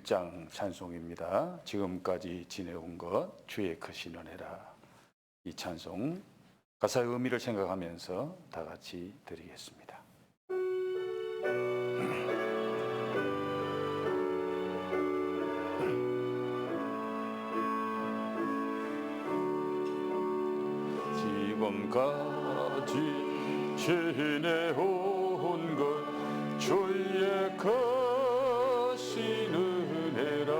1장 찬송입니다. 지금까지 지내온 것 주의 크신 은혜라. 이 찬송 가사의 의미를 생각하면서 다 같이 드리겠습니다. 지금까지 지내온 것 주의 크신 은혜라.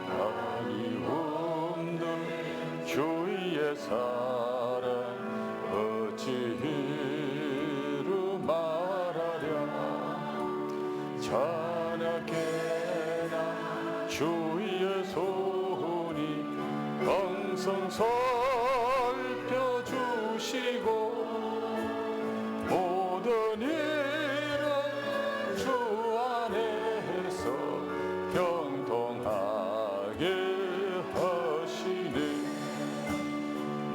아니 없는 주의 사랑 어찌 이루 말하랴. 자나깨나 주의 손이 항상 살펴주시고 모든 일은 주 안에서 평통하게 하시네.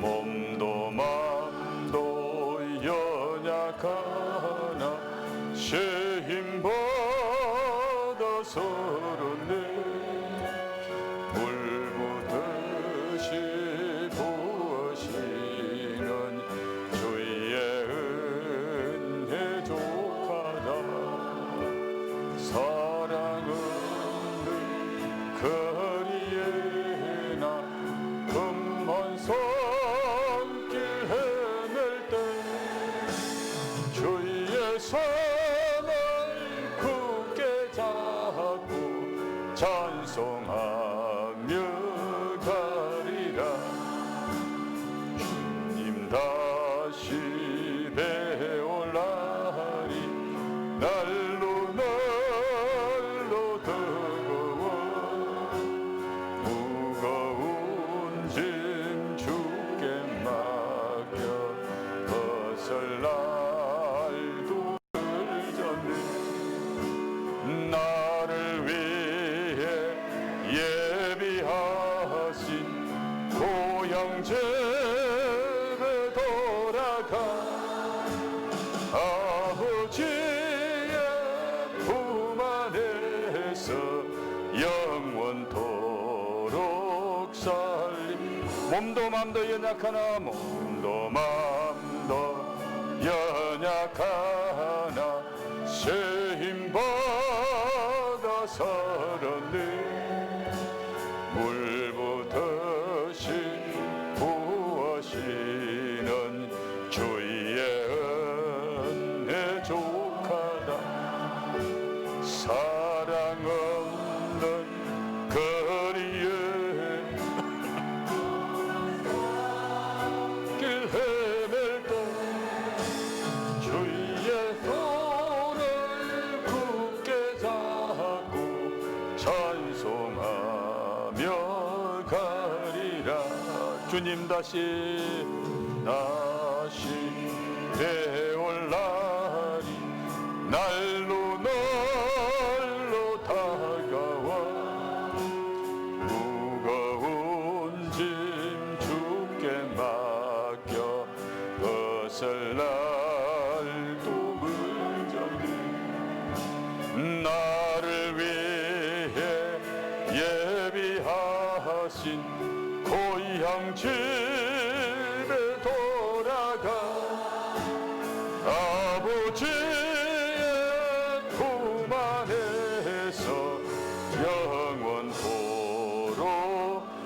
몸도 맘도 연약하나 새 힘 받아서는 물부듯이 부으시는 주의 은혜 족하다. 사랑은 늘 거리에 나 흠한 손길 헤맬 때 주의 손을 굳게 잡고 찬송하며 가리라. 주님 다시 배올 날이 날로 날로 더워. 무거운 짐 주께 맡겨 벗을 날도 늦었네. 나를 위해 예비하신 고향 집에 돌아가 아버지의 품 안에서 영원토록 살림. 몸도 맘도 연약하나 몸도 맘도 연약하나 새 힘 받아 살았네. 물부듯이 부으시는 주의 은혜 족하다. 사랑 없는 거리에 길 헤맬 때 주의 손을 굳게 잡고 찬송하며 가리라. 주님 다시 배올 날이 날로 날로 다가와. 무거운 짐 주께 맡겨 벗을 날도 늦었네. 나를 위해 예비하신 고향 집에 돌아가 아버지의 품 안에서 영원토록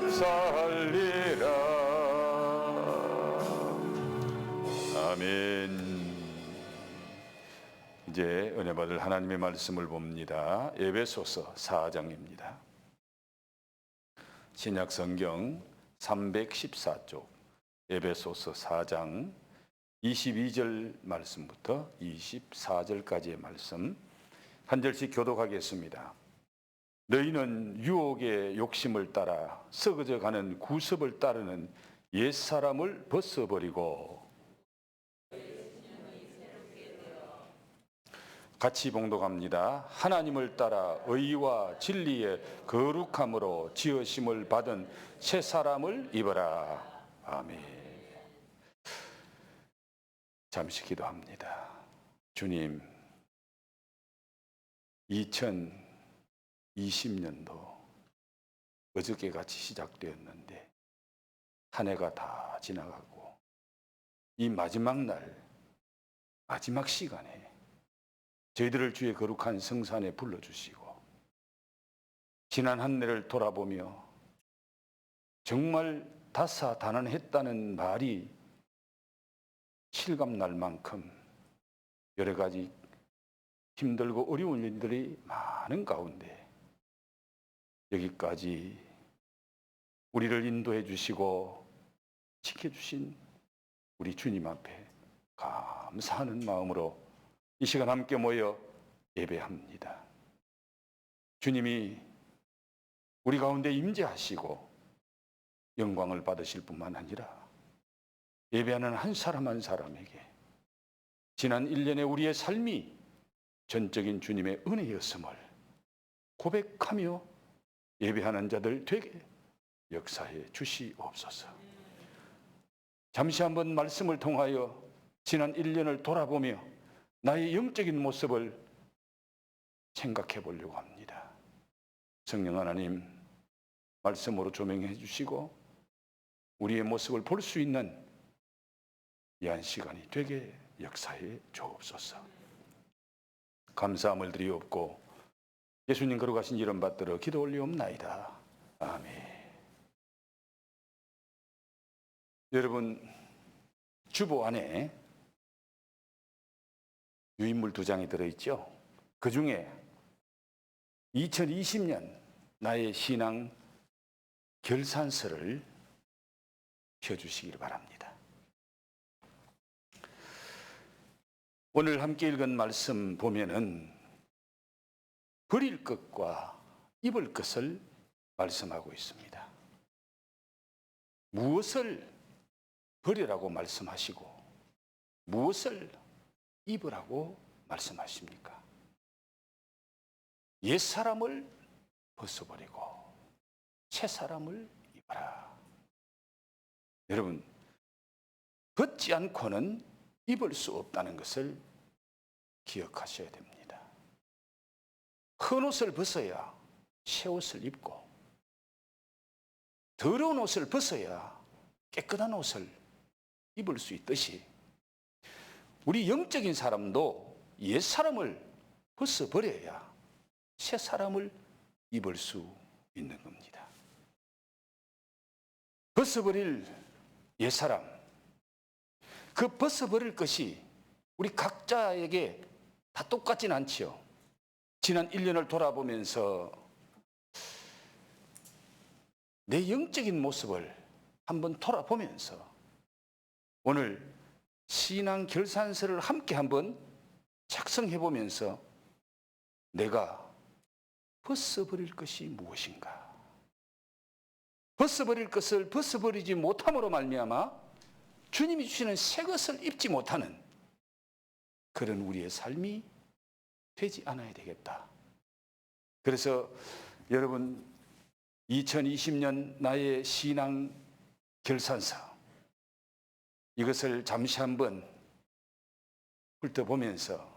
살리라. 아멘. 이제 은혜 받을 하나님의 말씀을 봅니다. 에베소서 4장입니다. 신약 성경 314쪽 에베소서 4장 22절 말씀부터 24절까지의 말씀 한 절씩 교독하겠습니다. 너희는 유혹의 욕심을 따라 썩어져 가는 구습을 따르는 옛사람을 벗어버리고 같이 봉독합니다. 하나님을 따라 의와 진리의 거룩함으로 지으심을 받은 새 사람을 입어라. 아멘. 잠시 기도합니다. 주님, 20년도 어저께 같이 시작되었는데 한 해가 다 지나가고 이 마지막 날, 마지막 시간에 저희들을 주의 거룩한 성산에 불러주시고 지난 한 해를 돌아보며 정말 다사다난했다는 말이 실감날 만큼 여러 가지 힘들고 어려운 일들이 많은 가운데 여기까지 우리를 인도해 주시고 지켜주신 우리 주님 앞에 감사하는 마음으로 이 시간 함께 모여 예배합니다. 주님이 우리 가운데 임재하시고 영광을 받으실 뿐만 아니라 예배하는 한 사람 한 사람에게 지난 1년의 우리의 삶이 전적인 주님의 은혜였음을 고백하며 예배하는 자들 되게 역사해 주시옵소서. 잠시 한번 말씀을 통하여 지난 1년을 돌아보며 나의 영적인 모습을 생각해 보려고 합니다. 성령 하나님 말씀으로 조명해 주시고 우리의 모습을 볼 수 있는 이한 시간이 되게 역사해 주옵소서. 감사함을 드리옵고 예수님 거룩하신 이름 받들어 기도 올리옵나이다. 아멘. 여러분, 주보 안에 유인물 2장이 들어있죠. 그 중에 2020년 나의 신앙 결산서를 펴주시길 바랍니다. 오늘 함께 읽은 말씀 보면은 버릴 것과 입을 것을 말씀하고 있습니다. 무엇을 버리라고 말씀하시고 무엇을 입으라고 말씀하십니까? 옛사람을 벗어버리고 새사람을 입어라. 여러분, 벗지 않고는 입을 수 없다는 것을 기억하셔야 됩니다. 헌 옷을 벗어야 새 옷을 입고 더러운 옷을 벗어야 깨끗한 옷을 입을 수 있듯이 우리 영적인 사람도 옛사람을 벗어버려야 새 사람을 입을 수 있는 겁니다. 벗어버릴 옛사람, 그 벗어버릴 것이 우리 각자에게 다 똑같진 않지요. 지난 1년을 돌아보면서 내 영적인 모습을 한번 돌아보면서 오늘 신앙 결산서를 함께 한번 작성해 보면서 내가 벗어버릴 것이 무엇인가? 벗어버릴 것을 벗어버리지 못함으로 말미암아 주님이 주시는 새 것을 입지 못하는 그런 우리의 삶이 되지 않아야 되겠다. 그래서 여러분 2020년 나의 신앙 결산서 이것을 잠시 한번 훑어보면서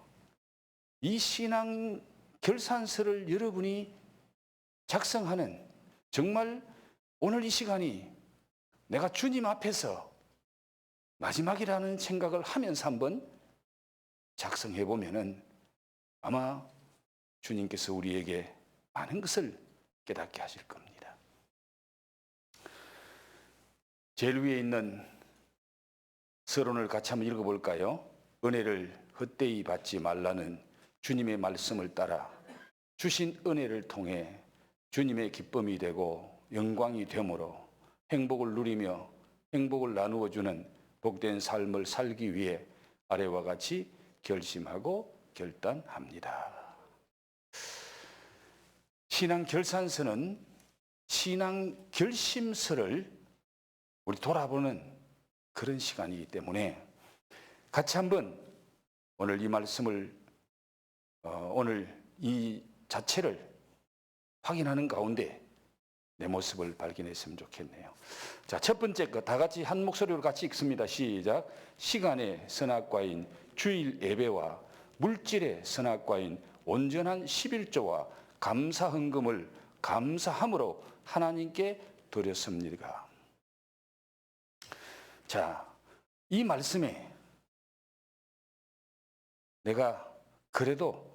이 신앙 결산서를 여러분이 작성하는 정말 오늘 이 시간이 내가 주님 앞에서 마지막이라는 생각을 하면서 한번 작성해 보면은 아마 주님께서 우리에게 많은 것을 깨닫게 하실 겁니다. 제일 위에 있는 서론을 같이 한번 읽어볼까요? 은혜를 헛되이 받지 말라는 주님의 말씀을 따라 주신 은혜를 통해 주님의 기쁨이 되고 영광이 되므로 행복을 누리며 행복을 나누어 주는 복된 삶을 살기 위해 아래와 같이 결심하고 결단합니다. 신앙 결산서는 신앙 결심서를 우리 돌아보는 그런 시간이기 때문에 같이 한번 오늘 이 말씀을 오늘 이 자체를 확인하는 가운데 내 모습을 발견했으면 좋겠네요. 자, 첫 번째 거 다 같이 한 목소리로 같이 읽습니다. 시작. 시간의 선악과인 주일 예배와 물질의 선악과인 온전한 11조와 감사 헌금을 감사함으로 하나님께 드렸습니다. 자, 이 말씀에 내가 그래도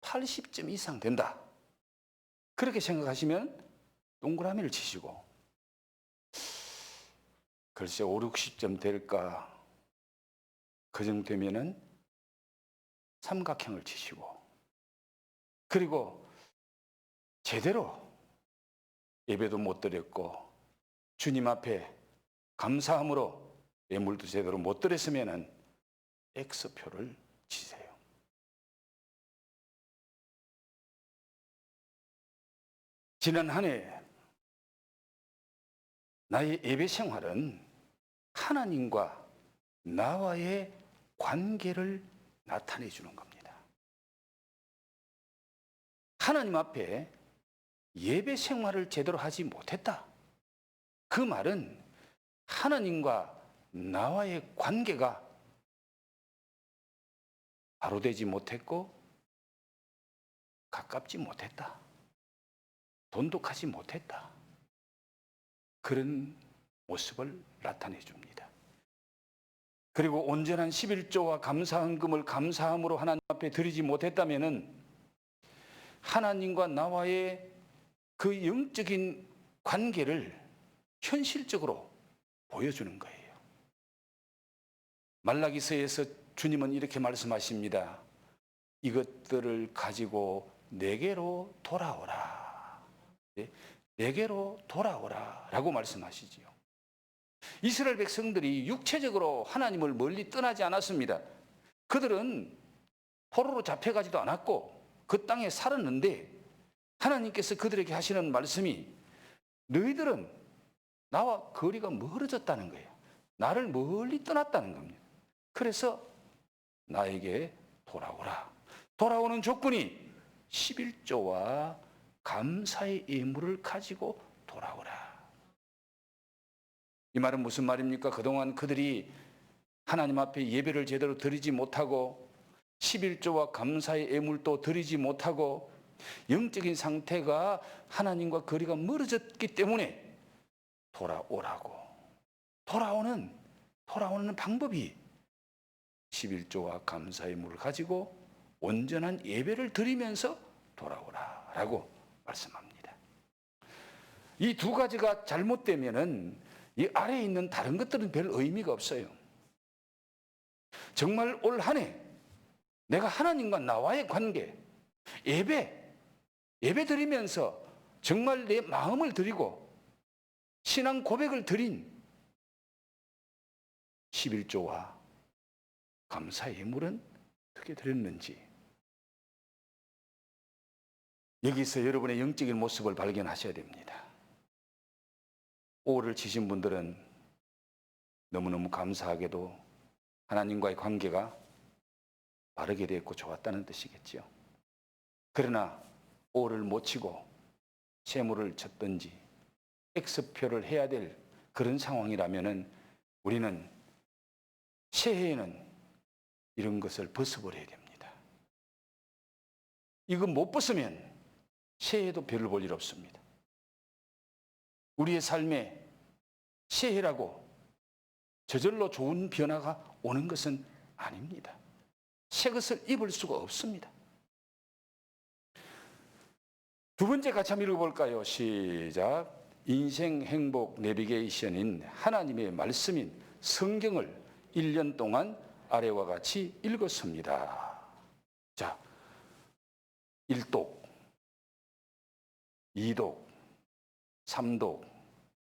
80점 이상 된다, 그렇게 생각하시면 동그라미를 치시고, 글쎄 5, 60점 될까, 그 정도 되면은 삼각형을 치시고, 그리고 제대로 예배도 못 드렸고 주님 앞에 감사함으로 예물도 제대로 못 드렸으면은 X표를 치세요. 지난 한 해 나의 예배 생활은 하나님과 나와의 관계를 나타내 주는 겁니다. 하나님 앞에 예배 생활을 제대로 하지 못했다, 그 말은 하나님과 나와의 관계가 바로 되지 못했고 가깝지 못했다, 돈독하지 못했다, 그런 모습을 나타내 줍니다. 그리고 온전한 11조와 감사헌금을 감사함으로 하나님 앞에 드리지 못했다면은 하나님과 나와의 그 영적인 관계를 현실적으로 보여주는 거예요. 말라기서에서 주님은 이렇게 말씀하십니다. 이것들을 가지고 내게로 돌아오라. 내게로 돌아오라 라고 말씀하시지요. 이스라엘 백성들이 육체적으로 하나님을 멀리 떠나지 않았습니다. 그들은 포로로 잡혀가지도 않았고 그 땅에 살았는데 하나님께서 그들에게 하시는 말씀이 너희들은 나와 거리가 멀어졌다는 거예요. 나를 멀리 떠났다는 겁니다. 그래서 나에게 돌아오라. 돌아오는 조건이 11조와 감사의 예물을 가지고 돌아오라. 이 말은 무슨 말입니까? 그동안 그들이 하나님 앞에 예배를 제대로 드리지 못하고 11조와 감사의 예물도 드리지 못하고 영적인 상태가 하나님과 거리가 멀어졌기 때문에 돌아오라고. 돌아오는 방법이 11조와 감사의 예물을 가지고 온전한 예배를 드리면서 돌아오라라고 말씀합니다. 이 두 가지가 잘못되면은 이 아래에 있는 다른 것들은 별 의미가 없어요. 정말 올 한 해 내가 하나님과 나와의 관계, 예배 드리면서 정말 내 마음을 드리고 신앙 고백을 드린 11조와 감사의 예물은 어떻게 드렸는지, 여기서 여러분의 영적인 모습을 발견하셔야 됩니다. 5월을 치신 분들은 너무너무 감사하게도 하나님과의 관계가 바르게 됐고 좋았다는 뜻이겠죠. 그러나 5월을 못 치고 세물을 쳤든지 X표를 해야 될 그런 상황이라면 우리는 새해에는 이런 것을 벗어버려야 됩니다. 이거 못 벗으면 새해에도 별을 볼 일 없습니다. 우리의 삶에 새해라고 저절로 좋은 변화가 오는 것은 아닙니다. 새 것을 입을 수가 없습니다. 두 번째 같이 한번 읽어볼까요? 시작. 인생 행복 내비게이션인 하나님의 말씀인 성경을 1년 동안 아래와 같이 읽었습니다. 자, 1독, 2독, 3독,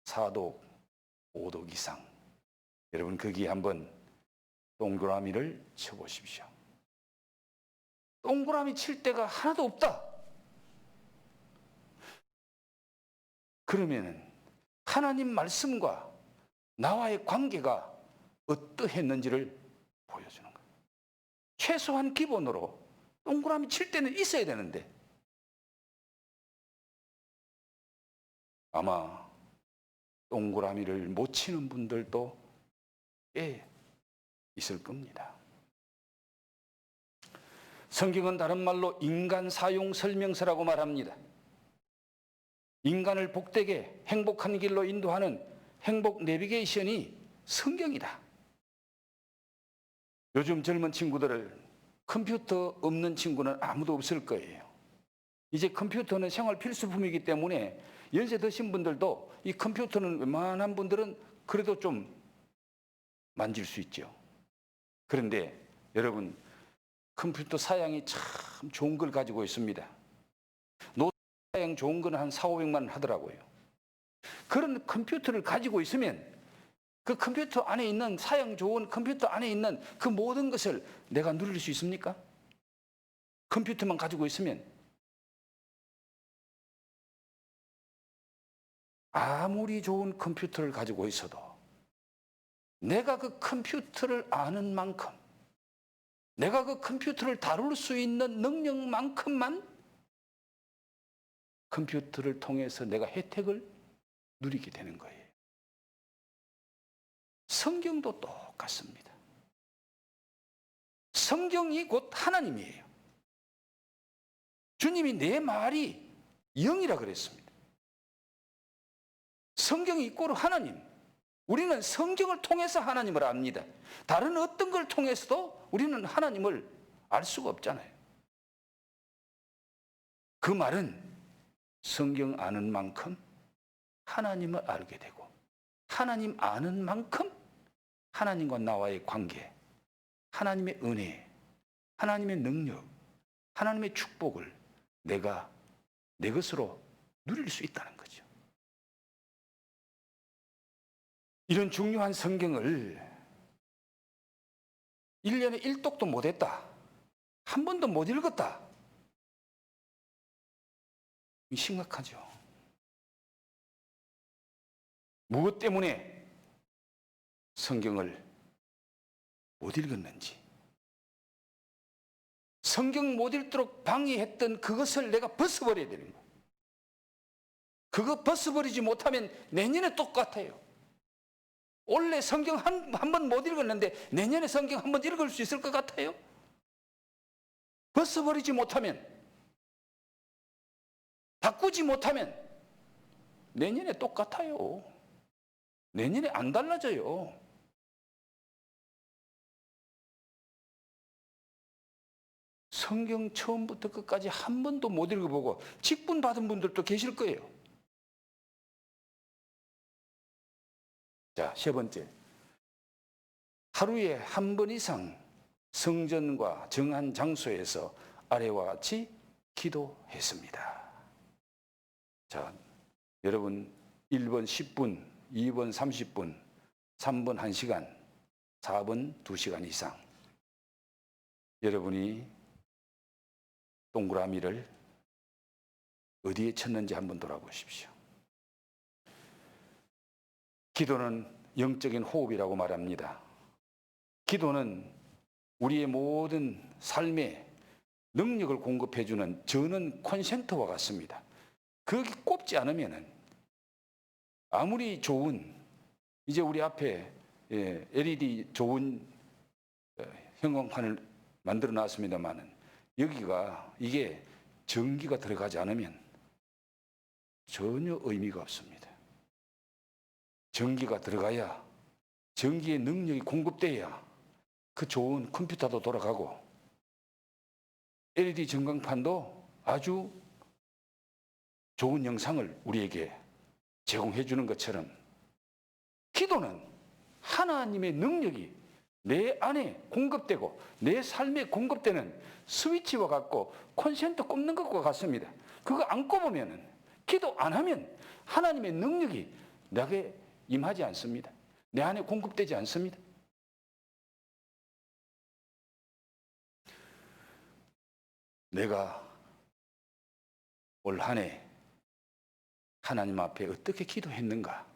4독, 5독 이상. 여러분 거기에 한번 동그라미를 쳐보십시오. 동그라미 칠 데가 하나도 없다. 그러면은 하나님 말씀과 나와의 관계가 어떠했는지를 보여주는 거예요. 최소한 기본으로 동그라미 칠 때는 있어야 되는데 아마 동그라미를 못 치는 분들도 꽤 있을 겁니다. 성경은 다른 말로 인간 사용 설명서라고 말합니다. 인간을 복되게 행복한 길로 인도하는 행복 내비게이션이 성경이다. 요즘 젊은 친구들을 컴퓨터 없는 친구는 아무도 없을 거예요. 이제 컴퓨터는 생활 필수품이기 때문에 연세 드신 분들도 이 컴퓨터는 웬만한 분들은 그래도 좀 만질 수 있죠. 그런데 여러분, 컴퓨터 사양이 참 좋은 걸 가지고 있습니다. 노트 사양 좋은 거는 한 400~500만 원 하더라고요. 그런 컴퓨터를 가지고 있으면 그 컴퓨터 안에 있는 사양 좋은 컴퓨터 안에 있는 그 모든 것을 내가 누릴 수 있습니까? 컴퓨터만 가지고 있으면 아무리 좋은 컴퓨터를 가지고 있어도 내가 그 컴퓨터를 아는 만큼, 내가 그 컴퓨터를 다룰 수 있는 능력만큼만 컴퓨터를 통해서 내가 혜택을 누리게 되는 거예요. 성경도 똑같습니다. 성경이 곧 하나님이에요. 주님이 내 말이 영이라 그랬습니다. 성경이 이꼬르 하나님. 우리는 성경을 통해서 하나님을 압니다. 다른 어떤 걸 통해서도 우리는 하나님을 알 수가 없잖아요. 그 말은 성경 아는 만큼 하나님을 알게 되고, 하나님 아는 만큼 하나님과 나와의 관계, 하나님의 은혜, 하나님의 능력, 하나님의 축복을 내가 내 것으로 누릴 수 있다는 거죠. 이런 중요한 성경을 1년에 1독도 못했다, 한 번도 못 읽었다, 심각하죠. 무엇 때문에 성경을 못 읽었는지, 성경 못 읽도록 방해했던 그것을 내가 벗어버려야 되는 거예요. 그거 벗어버리지 못하면 내년에 똑같아요. 올해 성경 한 번 못 읽었는데 내년에 성경 한 번 읽을 수 있을 것 같아요? 벗어버리지 못하면, 바꾸지 못하면 내년에 똑같아요. 내년에 안 달라져요. 성경 처음부터 끝까지 한 번도 못 읽어보고 직분 받은 분들도 계실 거예요. 자, 세 번째. 하루에 한 번 이상 성전과 정한 장소에서 아래와 같이 기도했습니다. 자, 여러분 1번 10분, 2번 30분, 3번 1시간, 4번 2시간 이상. 여러분이 동그라미를 어디에 쳤는지 한번 돌아보십시오. 기도는 영적인 호흡이라고 말합니다. 기도는 우리의 모든 삶에 능력을 공급해주는 전원 콘센트와 같습니다. 거기 꼽지 않으면 아무리 좋은, 이제 우리 앞에 LED 좋은 형광판을 만들어 놨습니다만은 여기가 이게 전기가 들어가지 않으면 전혀 의미가 없습니다. 전기가 들어가야, 전기의 능력이 공급돼야 그 좋은 컴퓨터도 돌아가고 LED 전광판도 아주 좋은 영상을 우리에게 제공해 주는 것처럼 기도는 하나님의 능력이 내 안에 공급되고 내 삶에 공급되는 스위치와 같고 콘센트 꼽는 것과 같습니다. 그거 안 꼽으면, 기도 안 하면 하나님의 능력이 내게 임하지 않습니다. 내 안에 공급되지 않습니다. 내가 올 한 해 하나님 앞에 어떻게 기도했는가?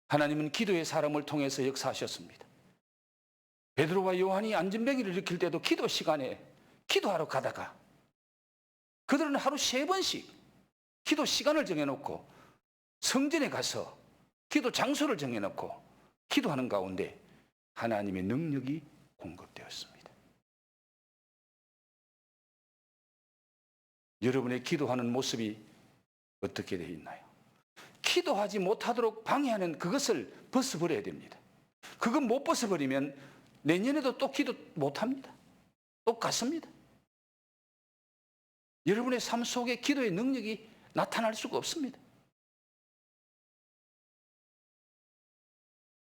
하나님은 기도의 사람을 통해서 역사하셨습니다. 베드로와 요한이 안전뱅이를 일으킬 때도 기도 시간에 기도하러 가다가 그들은 하루 3번씩 기도 시간을 정해놓고 성전에 가서 기도 장소를 정해놓고 기도하는 가운데 하나님의 능력이 공급되었습니다. 여러분의 기도하는 모습이 어떻게 되어 있나요? 기도하지 못하도록 방해하는 그것을 벗어버려야 됩니다. 그건 못 벗어버리면 내년에도 또 기도 못합니다. 똑같습니다. 여러분의 삶 속에 기도의 능력이 나타날 수가 없습니다.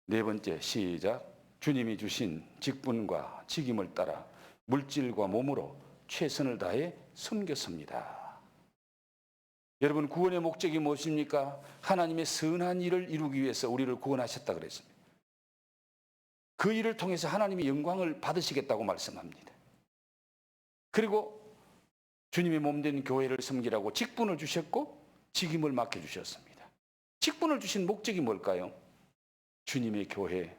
네 번째, 시작. 주님이 주신 직분과 직임을 따라 물질과 몸으로 최선을 다해 섬겼습니다. 여러분, 구원의 목적이 무엇입니까? 하나님의 선한 일을 이루기 위해서 우리를 구원하셨다 그랬습니다. 그 일을 통해서 하나님이 영광을 받으시겠다고 말씀합니다. 그리고 주님의 몸된 교회를 섬기라고 직분을 주셨고 직임을 맡겨주셨습니다. 직분을 주신 목적이 뭘까요? 주님의 교회,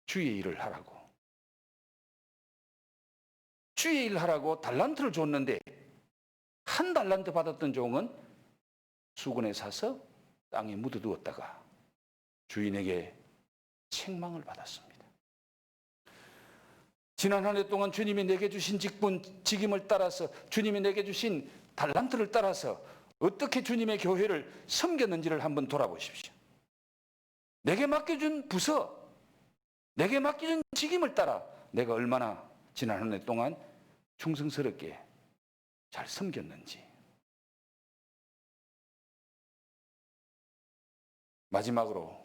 주의 일을 하라고. 주의 일을 하라고 달란트를 줬는데 한 달란트 받았던 종은 수건에 사서 땅에 묻어두었다가 주인에게 책망을 받았습니다. 지난 한 해 동안 주님이 내게 주신 직분, 직임을 따라서 주님이 내게 주신 달란트를 따라서 어떻게 주님의 교회를 섬겼는지를 한번 돌아보십시오. 내게 맡겨준 부서, 내게 맡겨준 직임을 따라 내가 얼마나 지난 한 해 동안 충성스럽게 잘 섬겼는지. 마지막으로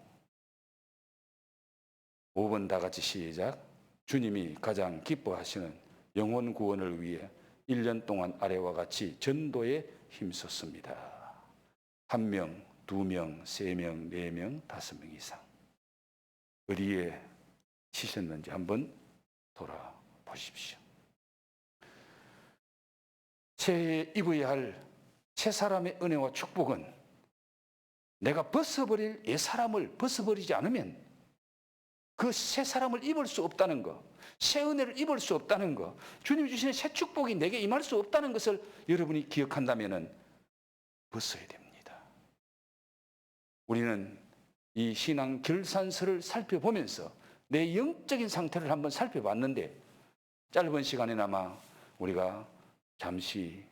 5번 다 같이 시작. 주님이 가장 기뻐하시는 영혼 구원을 위해 1년 동안 아래와 같이 전도에 힘썼습니다. 1명, 2명, 3명, 4명, 5명 이상. 어디에 치셨는지 한번 돌아보십시오. 새해에 입어야 할 새 사람의 은혜와 축복은 내가 벗어버릴 옛사람을 벗어버리지 않으면 그 새 사람을 입을 수 없다는 것, 새 은혜를 입을 수 없다는 것, 주님이 주시는 새 축복이 내게 임할 수 없다는 것을 여러분이 기억한다면 벗어야 됩니다. 우리는 이 신앙 결산서를 살펴보면서 내 영적인 상태를 한번 살펴봤는데 짧은 시간에나마 우리가 잠시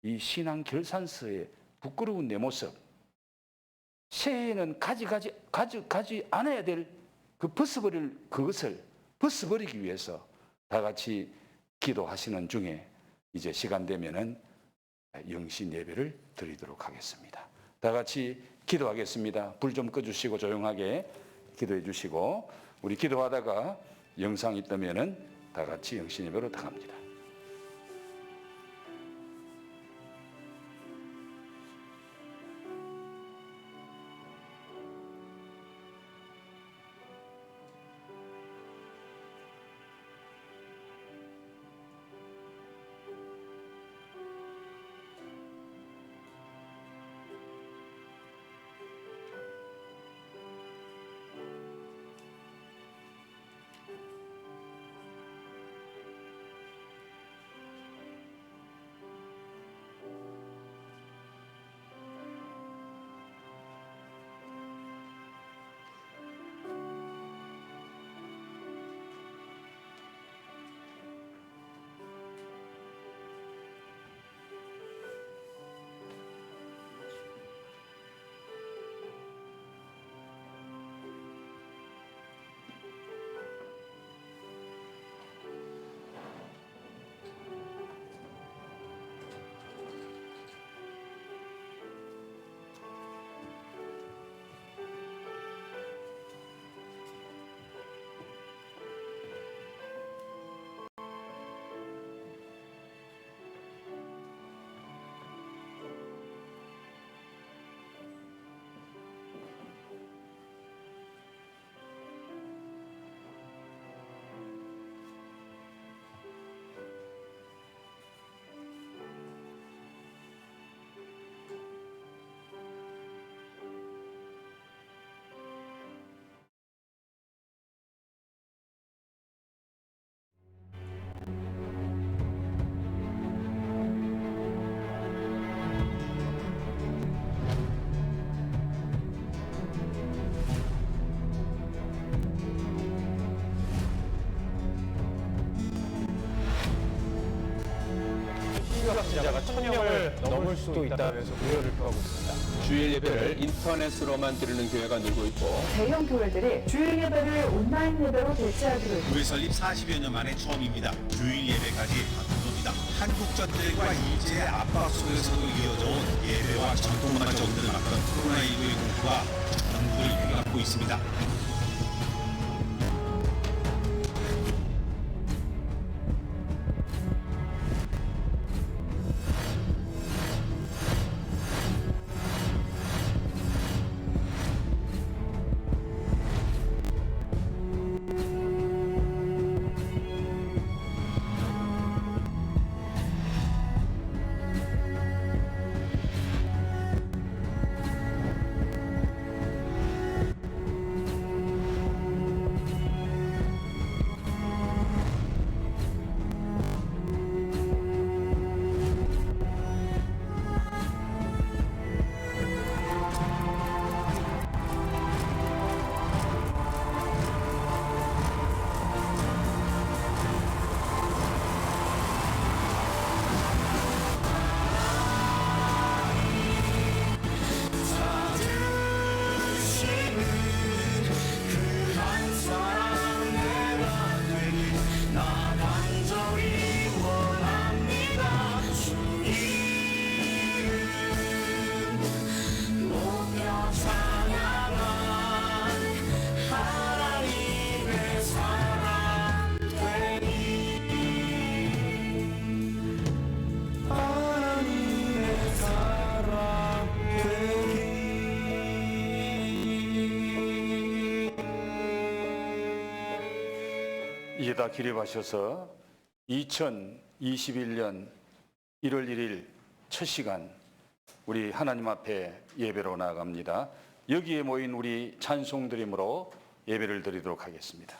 이 신앙 결산서의 부끄러운 내 모습, 새해에는 가지 않아야 될 그 벗어버릴 그것을 벗어버리기 위해서 다 같이 기도하시는 중에 이제 시간 되면은 영신 예배를 드리도록 하겠습니다. 다 같이 기도하겠습니다. 불 좀 꺼주시고 조용하게 기도해 주시고 우리 기도하다가 영상이 뜨면은 다 같이 영신 예배로 나갑니다. 신자가 1,000명을 넘을 수도 있다면서 우려를 표하고 있습니다. 주일 예배를 인터넷으로만 드리는 교회가 늘고 있고 대형 교회들이 주일 예배를 온라인 예배로 대체하기로 했습니다. 교회 설립 40여 년 만에 처음입니다. 주일 예배까지 바꾼 겁니다. 한국 전쟁과 일제의 압박 속에서도 이어져온 예배와 전통마저 오늘 막던 코로나19의 공포가 전국을 휘감고 있습니다. 이에다 기립하셔서 2021년 1월 1일 첫 시간 우리 하나님 앞에 예배로 나아갑니다. 여기에 모인 우리 찬송 드림으로 예배를 드리도록 하겠습니다.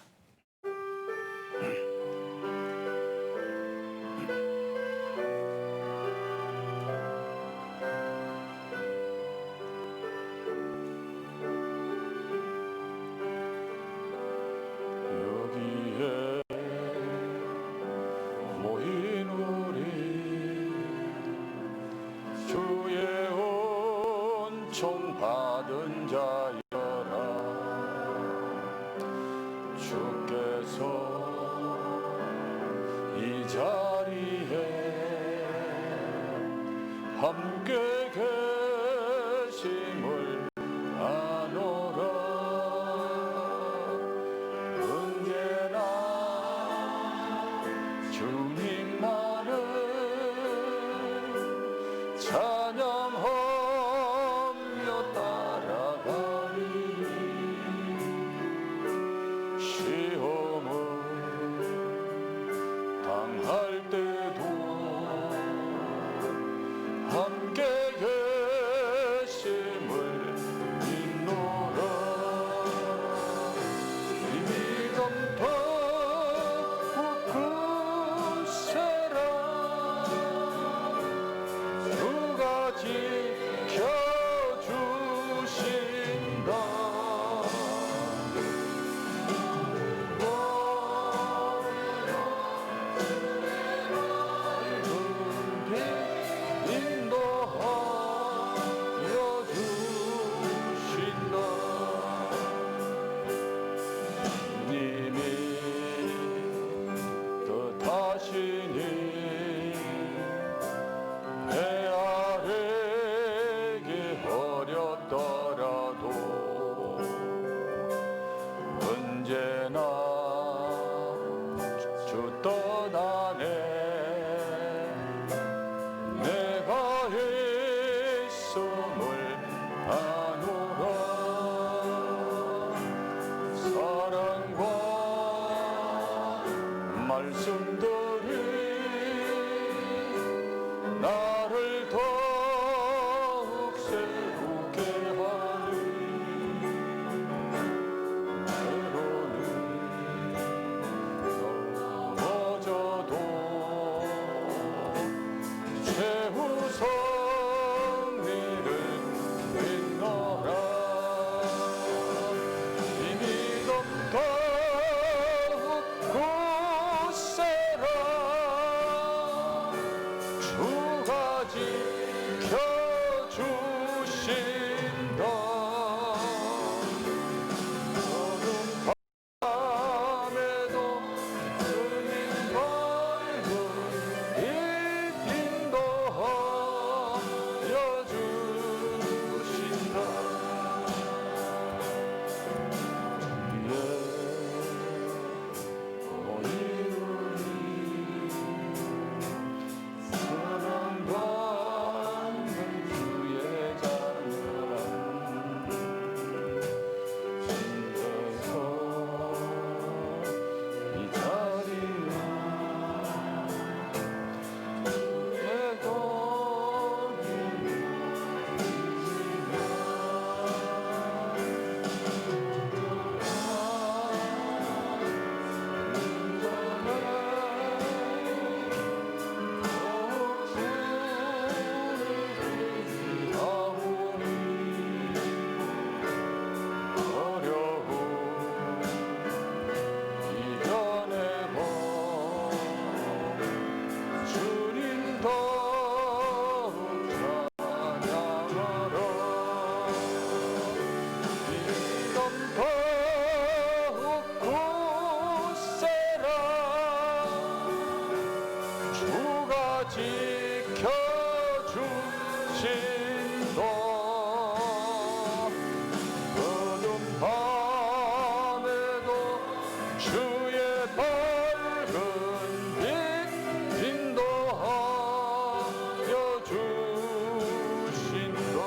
총 받은 자여라 주께서 이 자리에 함께 계심을 아노라 언제나 주님만을 찬양하며 시험을 당할 때도 함께 밤에도 주님 밝은 빛 인도하여 주신다. 사랑받는 주의 자녀라 힘들서 이 자리에 내도 주님 더욱 찬양하라. 믿음 더욱 굳세라. 주가 지켜주신다. 어두운 밤에도 주의 밝은 빛 인도하여 주신다.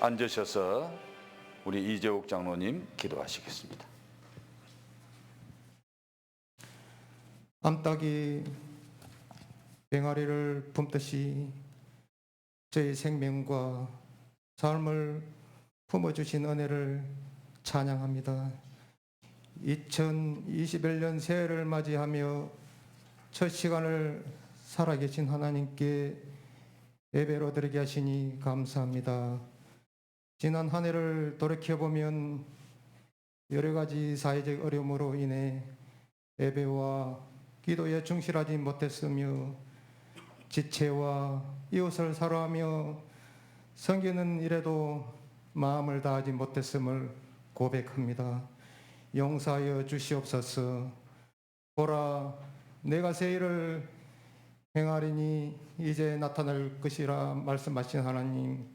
앉으셔서 우리 이재옥 장로님 기도하시겠습니다. 암탉이 병아리를 품듯이 저희 생명과 삶을 품어주신 은혜를 찬양합니다. 2021년 새해를 맞이하며 첫 시간을 살아계신 하나님께 예배로 드리게 하시니 감사합니다. 지난 한 해를 돌이켜보면 여러 가지 사회적 어려움으로 인해 예배와 기도에 충실하지 못했으며 지체와 이웃을 사랑하며 섬기는 일에도 마음을 다하지 못했음을 고백합니다. 용서하여 주시옵소서. 보라, 내가 새 일을 행하리니 이제 나타날 것이라 말씀하신 하나님,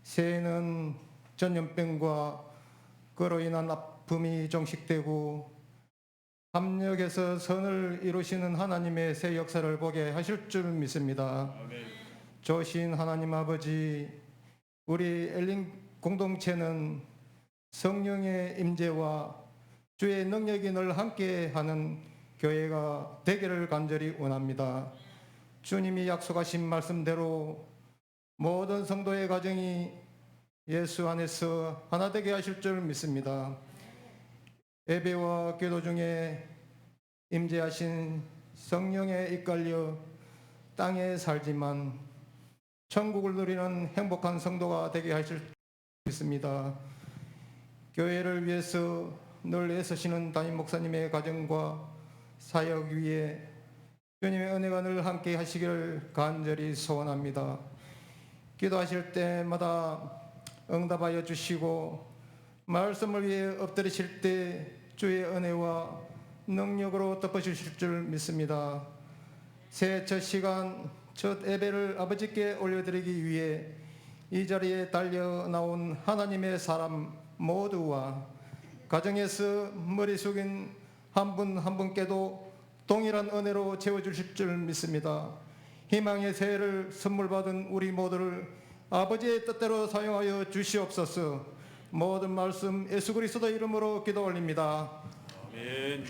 새해는 전염병과 그로 인한 아픔이 종식되고 합력해서 선을 이루시는 하나님의 새 역사를 보게 하실 줄 믿습니다. 조신 하나님 아버지, 우리 엘린 공동체는 성령의 임재와 주의 능력이 늘 함께하는 교회가 되기를 간절히 원합니다. 주님이 약속하신 말씀대로 모든 성도의 가정이 예수 안에서 하나 되게 하실 줄 믿습니다. 예배와 기도 중에 임재하신 성령에 이끌려 땅에 살지만 천국을 누리는 행복한 성도가 되게 하실 줄 믿습니다. 교회를 위해서 늘 애쓰시는 담임 목사님의 가정과 사역 위에 주님의 은혜가 늘 함께 하시기를 간절히 소원합니다. 기도하실 때마다 응답하여 주시고 말씀을 위해 엎드리실 때 주의 은혜와 능력으로 덮어주실 줄 믿습니다. 새해 첫 시간 첫 예배를 아버지께 올려드리기 위해 이 자리에 달려 나온 하나님의 사람 모두와 가정에서 머리 숙인 한 분 한 분께도 동일한 은혜로 채워주실 줄 믿습니다. 희망의 새해를 선물 받은 우리 모두를 아버지의 뜻대로 사용하여 주시옵소서. 모든 말씀 예수 그리스도 이름으로 기도 올립니다. 아멘.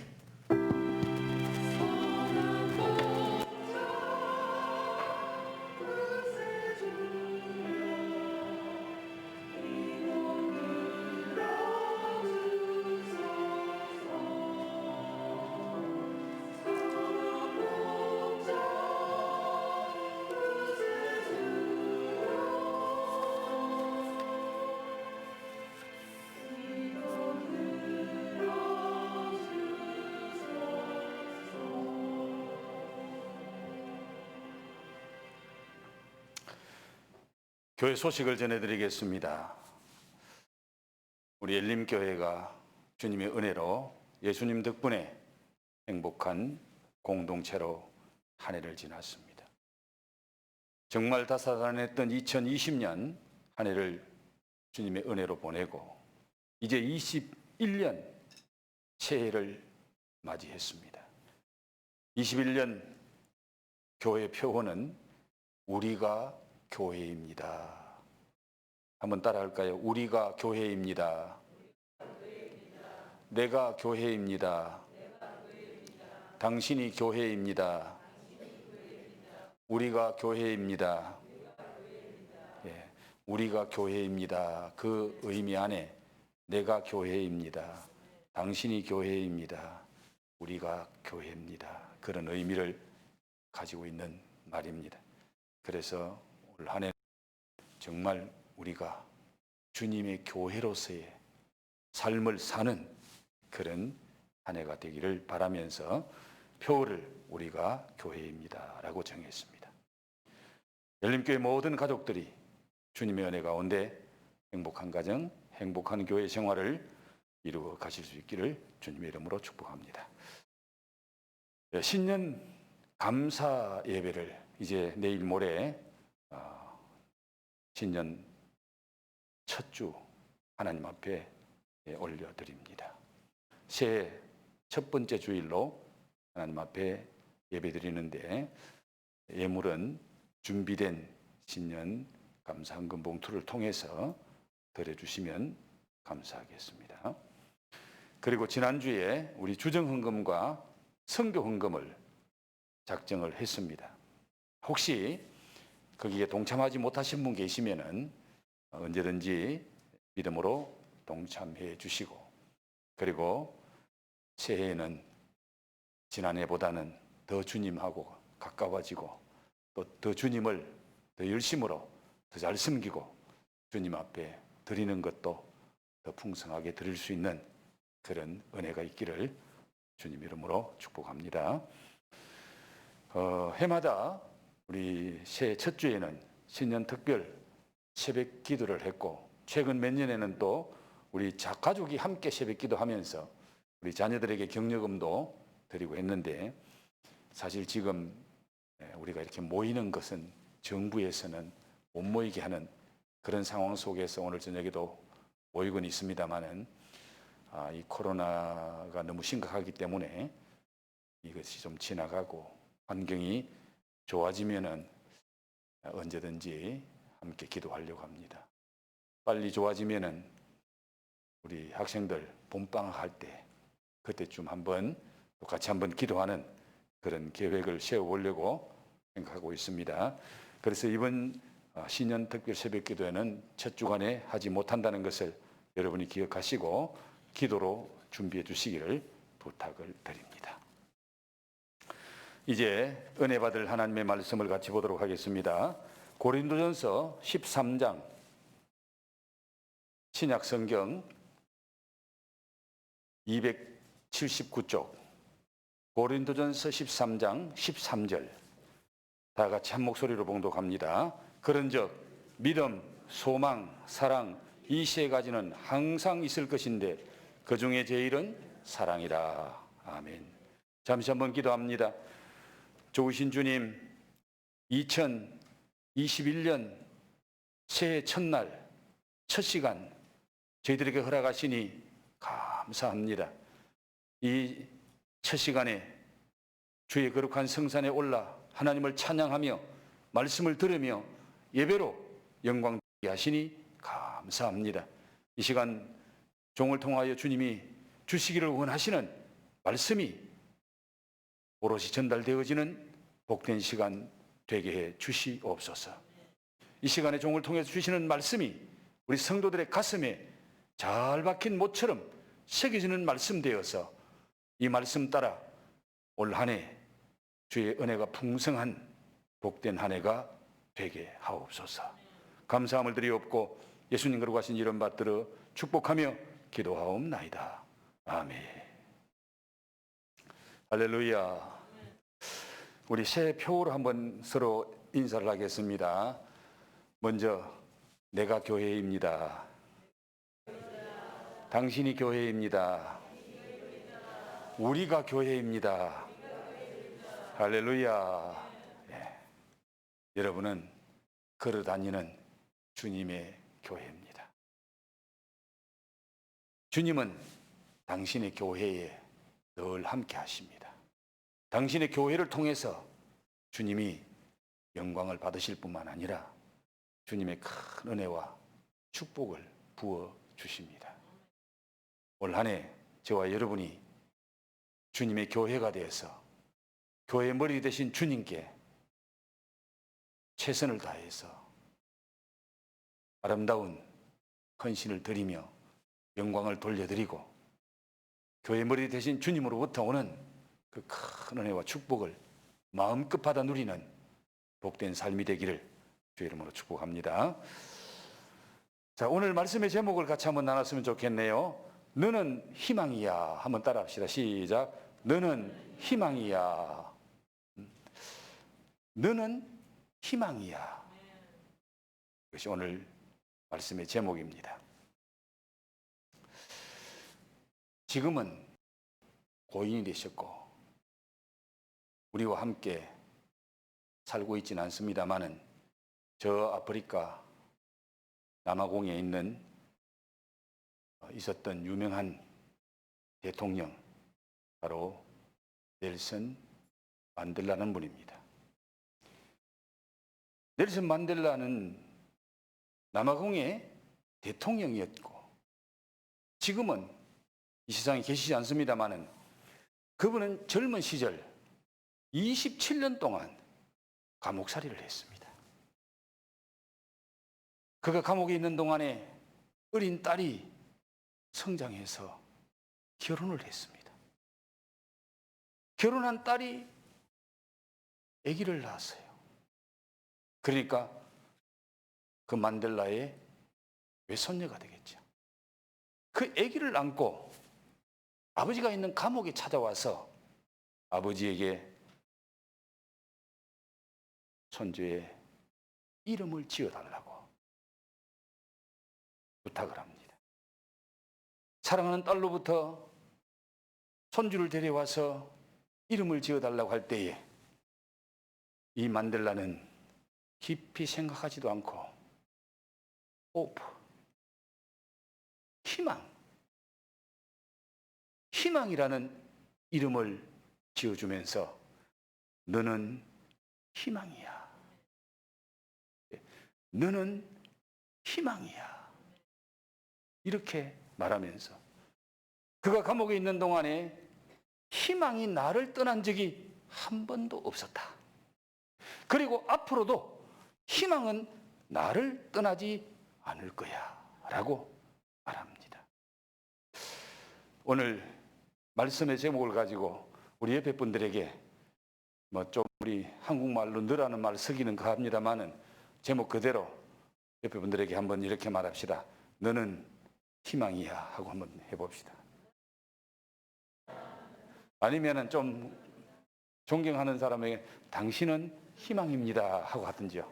교회 소식을 전해드리겠습니다. 우리 엘림교회가 주님의 은혜로 예수님 덕분에 행복한 공동체로 한 해를 지났습니다. 정말 다사다난했던 2020년 한 해를 주님의 은혜로 보내고 이제 21년 새해를 맞이했습니다. 21년 교회 표어는 우리가 교회입니다. 한번 따라할까요? 우리가 교회입니다. 내가 교회입니다. 당신이 교회입니다. 우리가 교회입니다. 예, 우리가 교회입니다. 그 의미 안에 내가 교회입니다. 당신이 교회입니다. 우리가 교회입니다. 그런 의미를 가지고 있는 말입니다. 그래서 올 한 해 정말 우리가 주님의 교회로서의 삶을 사는 그런 한 해가 되기를 바라면서 표어를 우리가 교회입니다 라고 정했습니다. 열림교회 모든 가족들이 주님의 은혜 가운데 행복한 가정, 행복한 교회 생활을 이루어 가실 수 있기를 주님의 이름으로 축복합니다. 신년 감사 예배를 이제 내일 모레 신년 첫 주 하나님 앞에 올려드립니다. 새해 첫 번째 주일로 하나님 앞에 예배드리는데 예물은 준비된 신년 감사헌금 봉투를 통해서 드려주시면 감사하겠습니다. 그리고 지난주에 우리 주정헌금과 선교헌금을 작정을 했습니다. 혹시 거기에 동참하지 못하신 분 계시면은 언제든지 믿음으로 동참해 주시고, 그리고 새해에는 지난해보다는 더 주님하고 가까워지고 또 더 주님을 더 열심으로 더 잘 섬기고 주님 앞에 드리는 것도 더 풍성하게 드릴 수 있는 그런 은혜가 있기를 주님 이름으로 축복합니다. 해마다 우리 새해 첫 주에는 신년 특별 새벽 기도를 했고, 최근 몇 년에는 또 우리 가족이 함께 새벽 기도하면서 우리 자녀들에게 격려금도 드리고 했는데, 사실 지금 우리가 이렇게 모이는 것은 정부에서는 못 모이게 하는 그런 상황 속에서 오늘 저녁에도 모이곤 있습니다만은 이 코로나가 너무 심각하기 때문에 이것이 좀 지나가고 환경이 좋아지면은 언제든지 함께 기도하려고 합니다. 빨리 좋아지면은 우리 학생들 봄방학 할 때 그때쯤 한번 같이 한번 기도하는 그런 계획을 세워보려고 생각하고 있습니다. 그래서 이번 신년 특별 새벽 기도회는 첫 주간에 하지 못한다는 것을 여러분이 기억하시고 기도로 준비해 주시기를 부탁을 드립니다. 이제 은혜 받을 하나님의 말씀을 같이 보도록 하겠습니다. 고린도전서 13장 신약 성경 279쪽 고린도전서 13장 13절 다 같이 한 목소리로 봉독합니다. 그런즉 믿음, 소망, 사랑 이 세 가지는 항상 있을 것인데 그 중에 제일은 사랑이라. 아멘. 잠시 한번 기도합니다. 좋으신 주님, 2021년 새해 첫날 첫 시간 저희들에게 허락하시니 감사합니다. 이 첫 시간에 주의 거룩한 성산에 올라 하나님을 찬양하며 말씀을 들으며 예배로 영광 되게 하시니 감사합니다. 이 시간 종을 통하여 주님이 주시기를 원하시는 말씀이 오롯이 전달되어지는 복된 시간 되게 해 주시옵소서. 이 시간에 종을 통해서 주시는 말씀이 우리 성도들의 가슴에 잘 박힌 못처럼 새겨지는 말씀 되어서 이 말씀 따라 올 한 해 주의 은혜가 풍성한 복된 한 해가 되게 하옵소서. 감사함을 드리옵고 예수님 거룩하신 이름 받들어 축복하며 기도하옵나이다. 아멘. 할렐루야. 우리 새해 표로 한번 서로 인사를 하겠습니다. 먼저 내가 교회입니다. 당신이 교회입니다. 우리가 교회입니다. 할렐루야. 예. 여러분은 걸어다니는 주님의 교회입니다. 주님은 당신의 교회에 늘 함께 하십니다. 당신의 교회를 통해서 주님이 영광을 받으실 뿐만 아니라 주님의 큰 은혜와 축복을 부어 주십니다. 올 한 해 저와 여러분이 주님의 교회가 되어서 교회의 머리 되신 주님께 최선을 다해서 아름다운 헌신을 드리며 영광을 돌려드리고 교회 머리 되신 주님으로부터 오는 그 큰 은혜와 축복을 마음껏 받아 누리는 복된 삶이 되기를 주의 이름으로 축복합니다. 자, 오늘 말씀의 제목을 같이 한번 나눴으면 좋겠네요. 너는 희망이야. 한번 따라합시다. 시작. 너는 희망이야. 너는 희망이야. 이것이 오늘 말씀의 제목입니다. 지금은 고인이 되셨고 우리와 함께 살고 있지는 않습니다마는 저 아프리카 남아공에 있었던 유명한 대통령 바로 넬슨 만델라는 분입니다. 넬슨 만델라는 남아공의 대통령이었고 지금은 이 세상에 계시지 않습니다마는 그분은 젊은 시절 27년 동안 감옥살이를 했습니다. 그가 감옥에 있는 동안에 어린 딸이 성장해서 결혼을 했습니다. 결혼한 딸이 아기를 낳았어요. 그러니까 그 만델라의 외손녀가 되겠죠. 그 아기를 안고 아버지가 있는 감옥에 찾아와서 아버지에게 손주의 이름을 지어달라고 부탁을 합니다. 사랑하는 딸로부터 손주를 데려와서 이름을 지어달라고 할 때에 이 만델라는 깊이 생각하지도 않고 호프, 희망이라는 이름을 지어주면서 너는 희망이야. 너는 희망이야. 이렇게 말하면서 그가 감옥에 있는 동안에 희망이 나를 떠난 적이 한 번도 없었다. 그리고 앞으로도 희망은 나를 떠나지 않을 거야 라고 말합니다. 오늘 말씀의 제목을 가지고 우리 옆에 분들에게 좀 우리 한국말로 너라는 말 쓰기는 합니다만은 제목 그대로 옆에 분들에게 한번 이렇게 말합시다. 너는 희망이야 하고 한번 해봅시다. 아니면은 좀 존경하는 사람에게 당신은 희망입니다 하고 하든지요.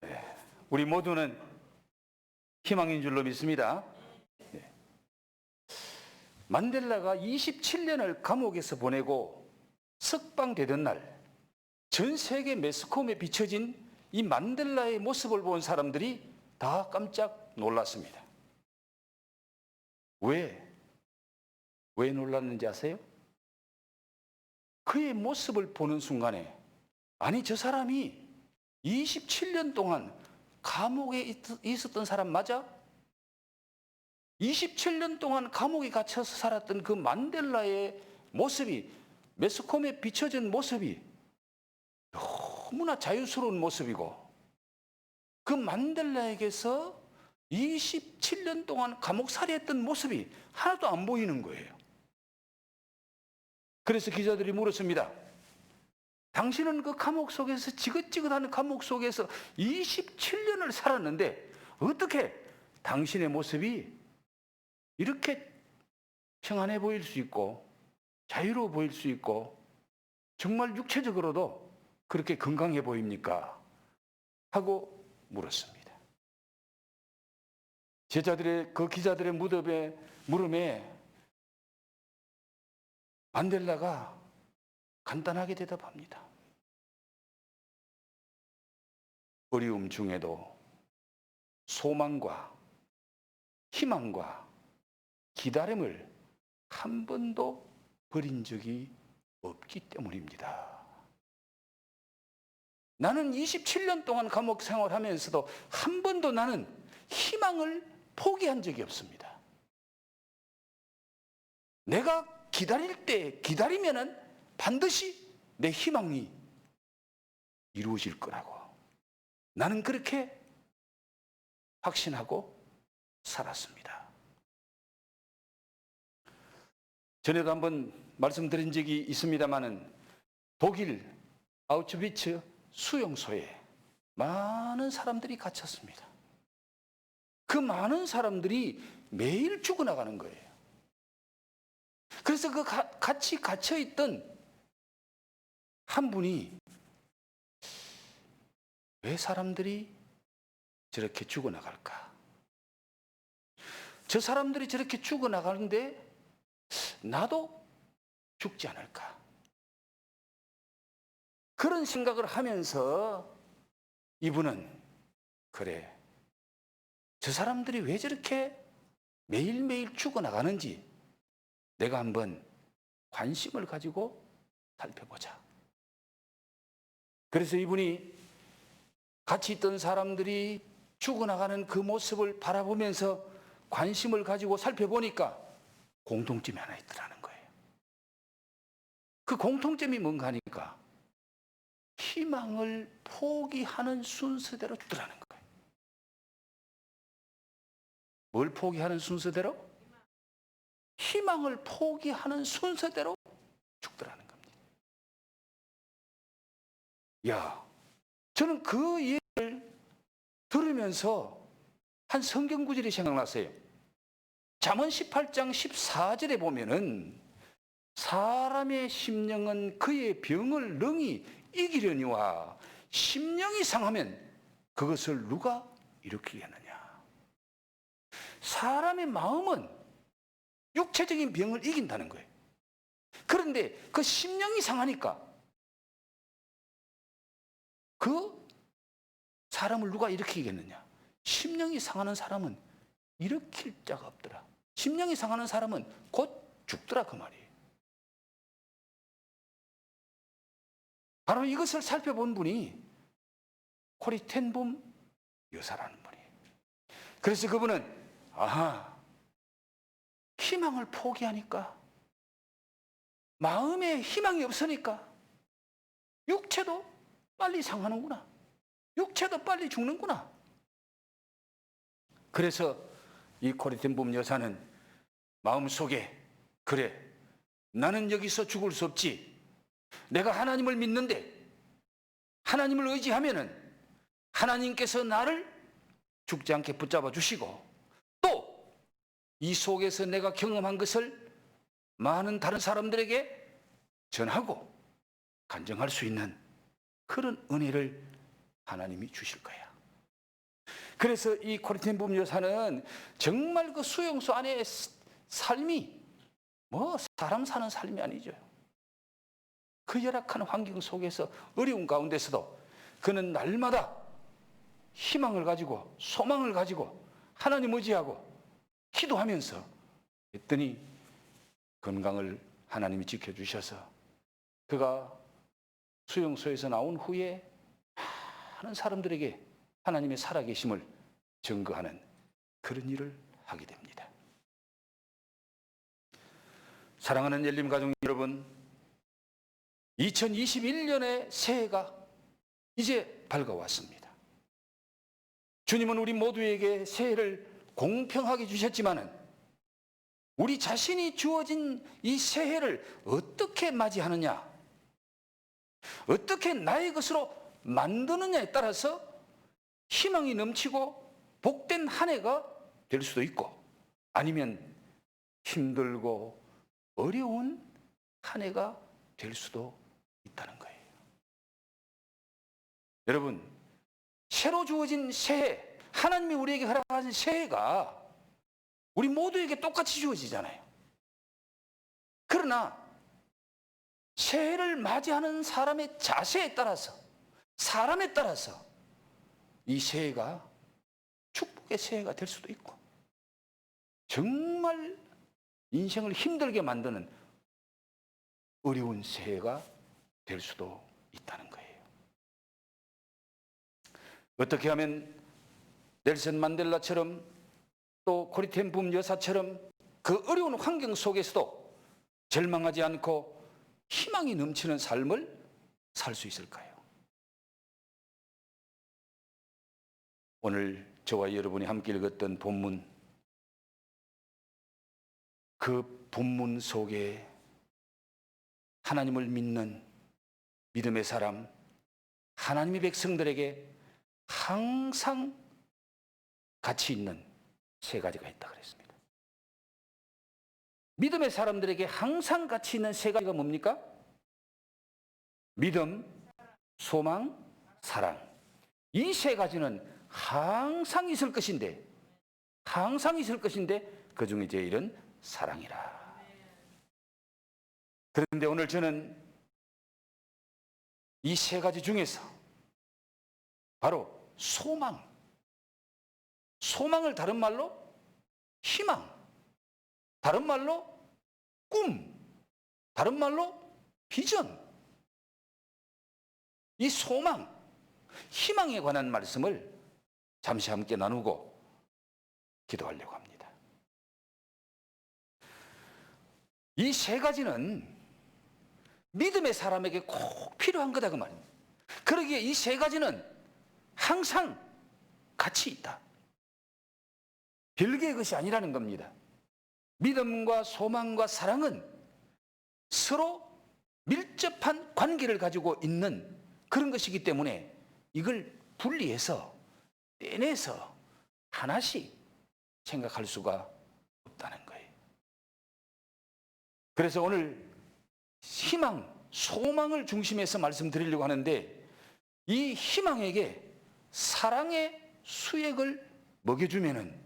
네, 우리 모두는 희망인 줄로 믿습니다. 네. 만델라가 27년을 감옥에서 보내고 석방되던 날 전 세계 매스컴에 비춰진 이 만델라의 모습을 본 사람들이 다 깜짝 놀랐습니다. 왜 놀랐는지 아세요? 그의 모습을 보는 순간에 아니 저 사람이 27년 동안 감옥에 있었던 사람 맞아? 27년 동안 감옥에 갇혀서 살았던 그 만델라의 모습이 매스컴에 비춰진 모습이 너무나 자유스러운 모습이고 그 만델라에게서 27년 동안 감옥살이했던 모습이 하나도 안 보이는 거예요. 그래서 기자들이 물었습니다. 당신은 그 감옥 속에서 지긋지긋한 감옥 속에서 27년을 살았는데 어떻게 당신의 모습이 이렇게 평안해 보일 수 있고 자유로워 보일 수 있고 정말 육체적으로도 그렇게 건강해 보입니까? 하고 물었습니다. 제자들의 그 기자들의 물음에 만델라가 간단하게 대답합니다. 어려움 중에도 소망과 희망과 기다림을 한 번도 버린 적이 없기 때문입니다. 나는 27년 동안 감옥 생활하면서도 한 번도 나는 희망을 포기한 적이 없습니다. 내가 기다릴 때 기다리면은 반드시 내 희망이 이루어질 거라고 나는 그렇게 확신하고 살았습니다. 전에도 한번 말씀드린 적이 있습니다마는 독일 아우슈비츠 수용소에 많은 사람들이 갇혔습니다. 그 많은 사람들이 매일 죽어나가는 거예요. 그래서 그 같이 갇혀있던 한 분이 왜 사람들이 저렇게 죽어나갈까? 저 사람들이 저렇게 죽어나가는데 나도 죽지 않을까? 그런 생각을 하면서 이분은 그래, 저 사람들이 왜 저렇게 매일매일 죽어나가는지 내가 한번 관심을 가지고 살펴보자. 그래서 이분이 같이 있던 사람들이 죽어나가는 그 모습을 바라보면서 관심을 가지고 살펴보니까 공통점이 하나 있더라는 거예요. 그 공통점이 뭔가 하니까 희망을 포기하는 순서대로 죽더라는 거예요. 뭘 포기하는 순서대로? 희망을 포기하는 순서대로 죽더라는 겁니다. 야, 저는 그 얘기를 들으면서 한 성경 구절이 생각났어요. 잠언 18장 14절에 보면은 사람의 심령은 그의 병을 능히 이기려니와 심령이 상하면 그것을 누가 일으키겠느냐. 사람의 마음은 육체적인 병을 이긴다는 거예요. 그런데 그 심령이 상하니까 그 사람을 누가 일으키겠느냐. 심령이 상하는 사람은 일으킬 자가 없더라. 심령이 상하는 사람은 곧 죽더라 그 말이에요. 바로 이것을 살펴본 분이 코리 텐봄 여사라는 분이에요. 그래서 그분은 희망을 포기하니까 마음에 희망이 없으니까 육체도 빨리 상하는구나. 육체도 빨리 죽는구나. 그래서 이 코리 텐봄 여사는 마음속에 그래, 나는 여기서 죽을 수 없지. 내가 하나님을 믿는데 하나님을 의지하면은 하나님께서 나를 죽지 않게 붙잡아 주시고 또 이 속에서 내가 경험한 것을 많은 다른 사람들에게 전하고 간증할 수 있는 그런 은혜를 하나님이 주실 거야. 그래서 이 코리 텐봄 여사는 정말 그 수용소 안에 삶이 사람 사는 삶이 아니죠. 그 열악한 환경 속에서 어려운 가운데서도 그는 날마다 희망을 가지고 소망을 가지고 하나님 의지하고 기도하면서 했더니 건강을 하나님이 지켜주셔서 그가 수용소에서 나온 후에 많은 사람들에게 하나님의 살아계심을 증거하는 그런 일을 하게 됩니다. 사랑하는 열림 가족 여러분, 2021년의 새해가 이제 밝아왔습니다. 주님은 우리 모두에게 새해를 공평하게 주셨지만은 우리 자신이 주어진 이 새해를 어떻게 맞이하느냐, 어떻게 나의 것으로 만드느냐에 따라서 희망이 넘치고 복된 한 해가 될 수도 있고 아니면 힘들고 어려운 한 해가 될 수도 있다는 거예요. 여러분, 새로 주어진 새해, 하나님이 우리에게 허락하신 새해가 우리 모두에게 똑같이 주어지잖아요. 그러나 새해를 맞이하는 사람의 자세에 따라서, 사람에 따라서 이 새해가 축복의 새해가 될 수도 있고 정말 인생을 힘들게 만드는 어려운 새해가 될 수도 있다는 거예요. 어떻게 하면 넬슨 만델라처럼 또 코리 텐붐 여사처럼 그 어려운 환경 속에서도 절망하지 않고 희망이 넘치는 삶을 살 수 있을까요? 오늘 저와 여러분이 함께 읽었던 본문, 그 본문 속에 하나님을 믿는 믿음의 사람, 하나님의 백성들에게 항상 가치 있는 세 가지가 있다 그랬습니다. 믿음의 사람들에게 항상 가치 있는 세 가지가 뭡니까? 믿음, 소망, 사랑. 이 세 가지는 항상 있을 것인데 그 중에 제일은 사랑이라. 그런데 오늘 저는 이 세 가지 중에서 바로 소망을 다른 말로 희망, 다른 말로 꿈, 다른 말로 비전, 이 소망, 희망에 관한 말씀을 잠시 함께 나누고 기도하려고 합니다. 이 세 가지는 믿음의 사람에게 꼭 필요한 거다 그 말입니다. 그러기에 이 세 가지는 항상 같이 있다. 별개의 것이 아니라는 겁니다. 믿음과 소망과 사랑은 서로 밀접한 관계를 가지고 있는 그런 것이기 때문에 이걸 분리해서 떼내서 하나씩 생각할 수가 없다는 거예요. 그래서 오늘 희망, 소망을 중심해서 말씀드리려고 하는데 이 희망에게 사랑의 수액을 먹여주면은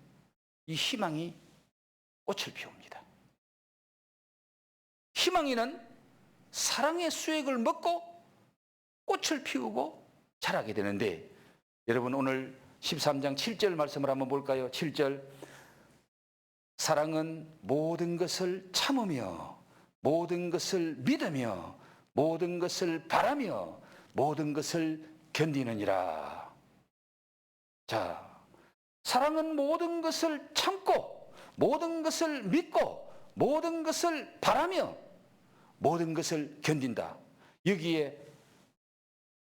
이 희망이 꽃을 피웁니다. 희망이는 사랑의 수액을 먹고 꽃을 피우고 자라게 되는데 여러분 오늘 13장 7절 말씀을 한번 볼까요? 7절 사랑은 모든 것을 참으며 모든 것을 믿으며 모든 것을 바라며 모든 것을 견디느니라. 자, 사랑은 모든 것을 참고 모든 것을 믿고 모든 것을 바라며 모든 것을 견딘다. 여기에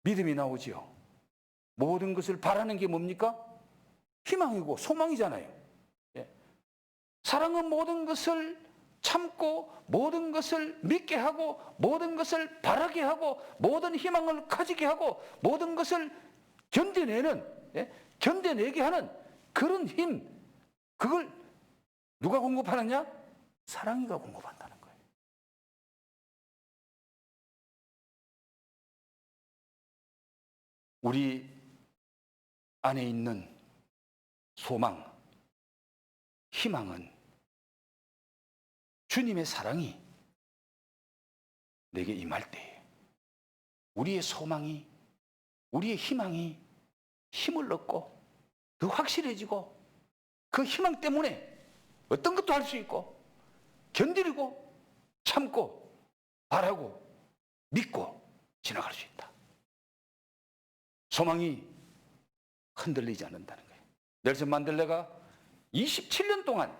믿음이 나오지요. 모든 것을 바라는 게 뭡니까? 희망이고 소망이잖아요. 예. 사랑은 모든 것을 참고 모든 것을 믿게 하고 모든 것을 바라게 하고 모든 희망을 가지게 하고 모든 것을 견뎌내는, 견뎌내게 하는 그런 힘, 그걸 누가 공급하느냐? 사랑이가 공급한다는 거예요. 우리 안에 있는 소망, 희망은 주님의 사랑이 내게 임할 때에 우리의 소망이, 우리의 희망이 힘을 얻고 더 확실해지고 그 희망 때문에 어떤 것도 할 수 있고 견디고 참고 바라고 믿고 지나갈 수 있다. 소망이 흔들리지 않는다는 거예요. 넬슨 만델라가 27년 동안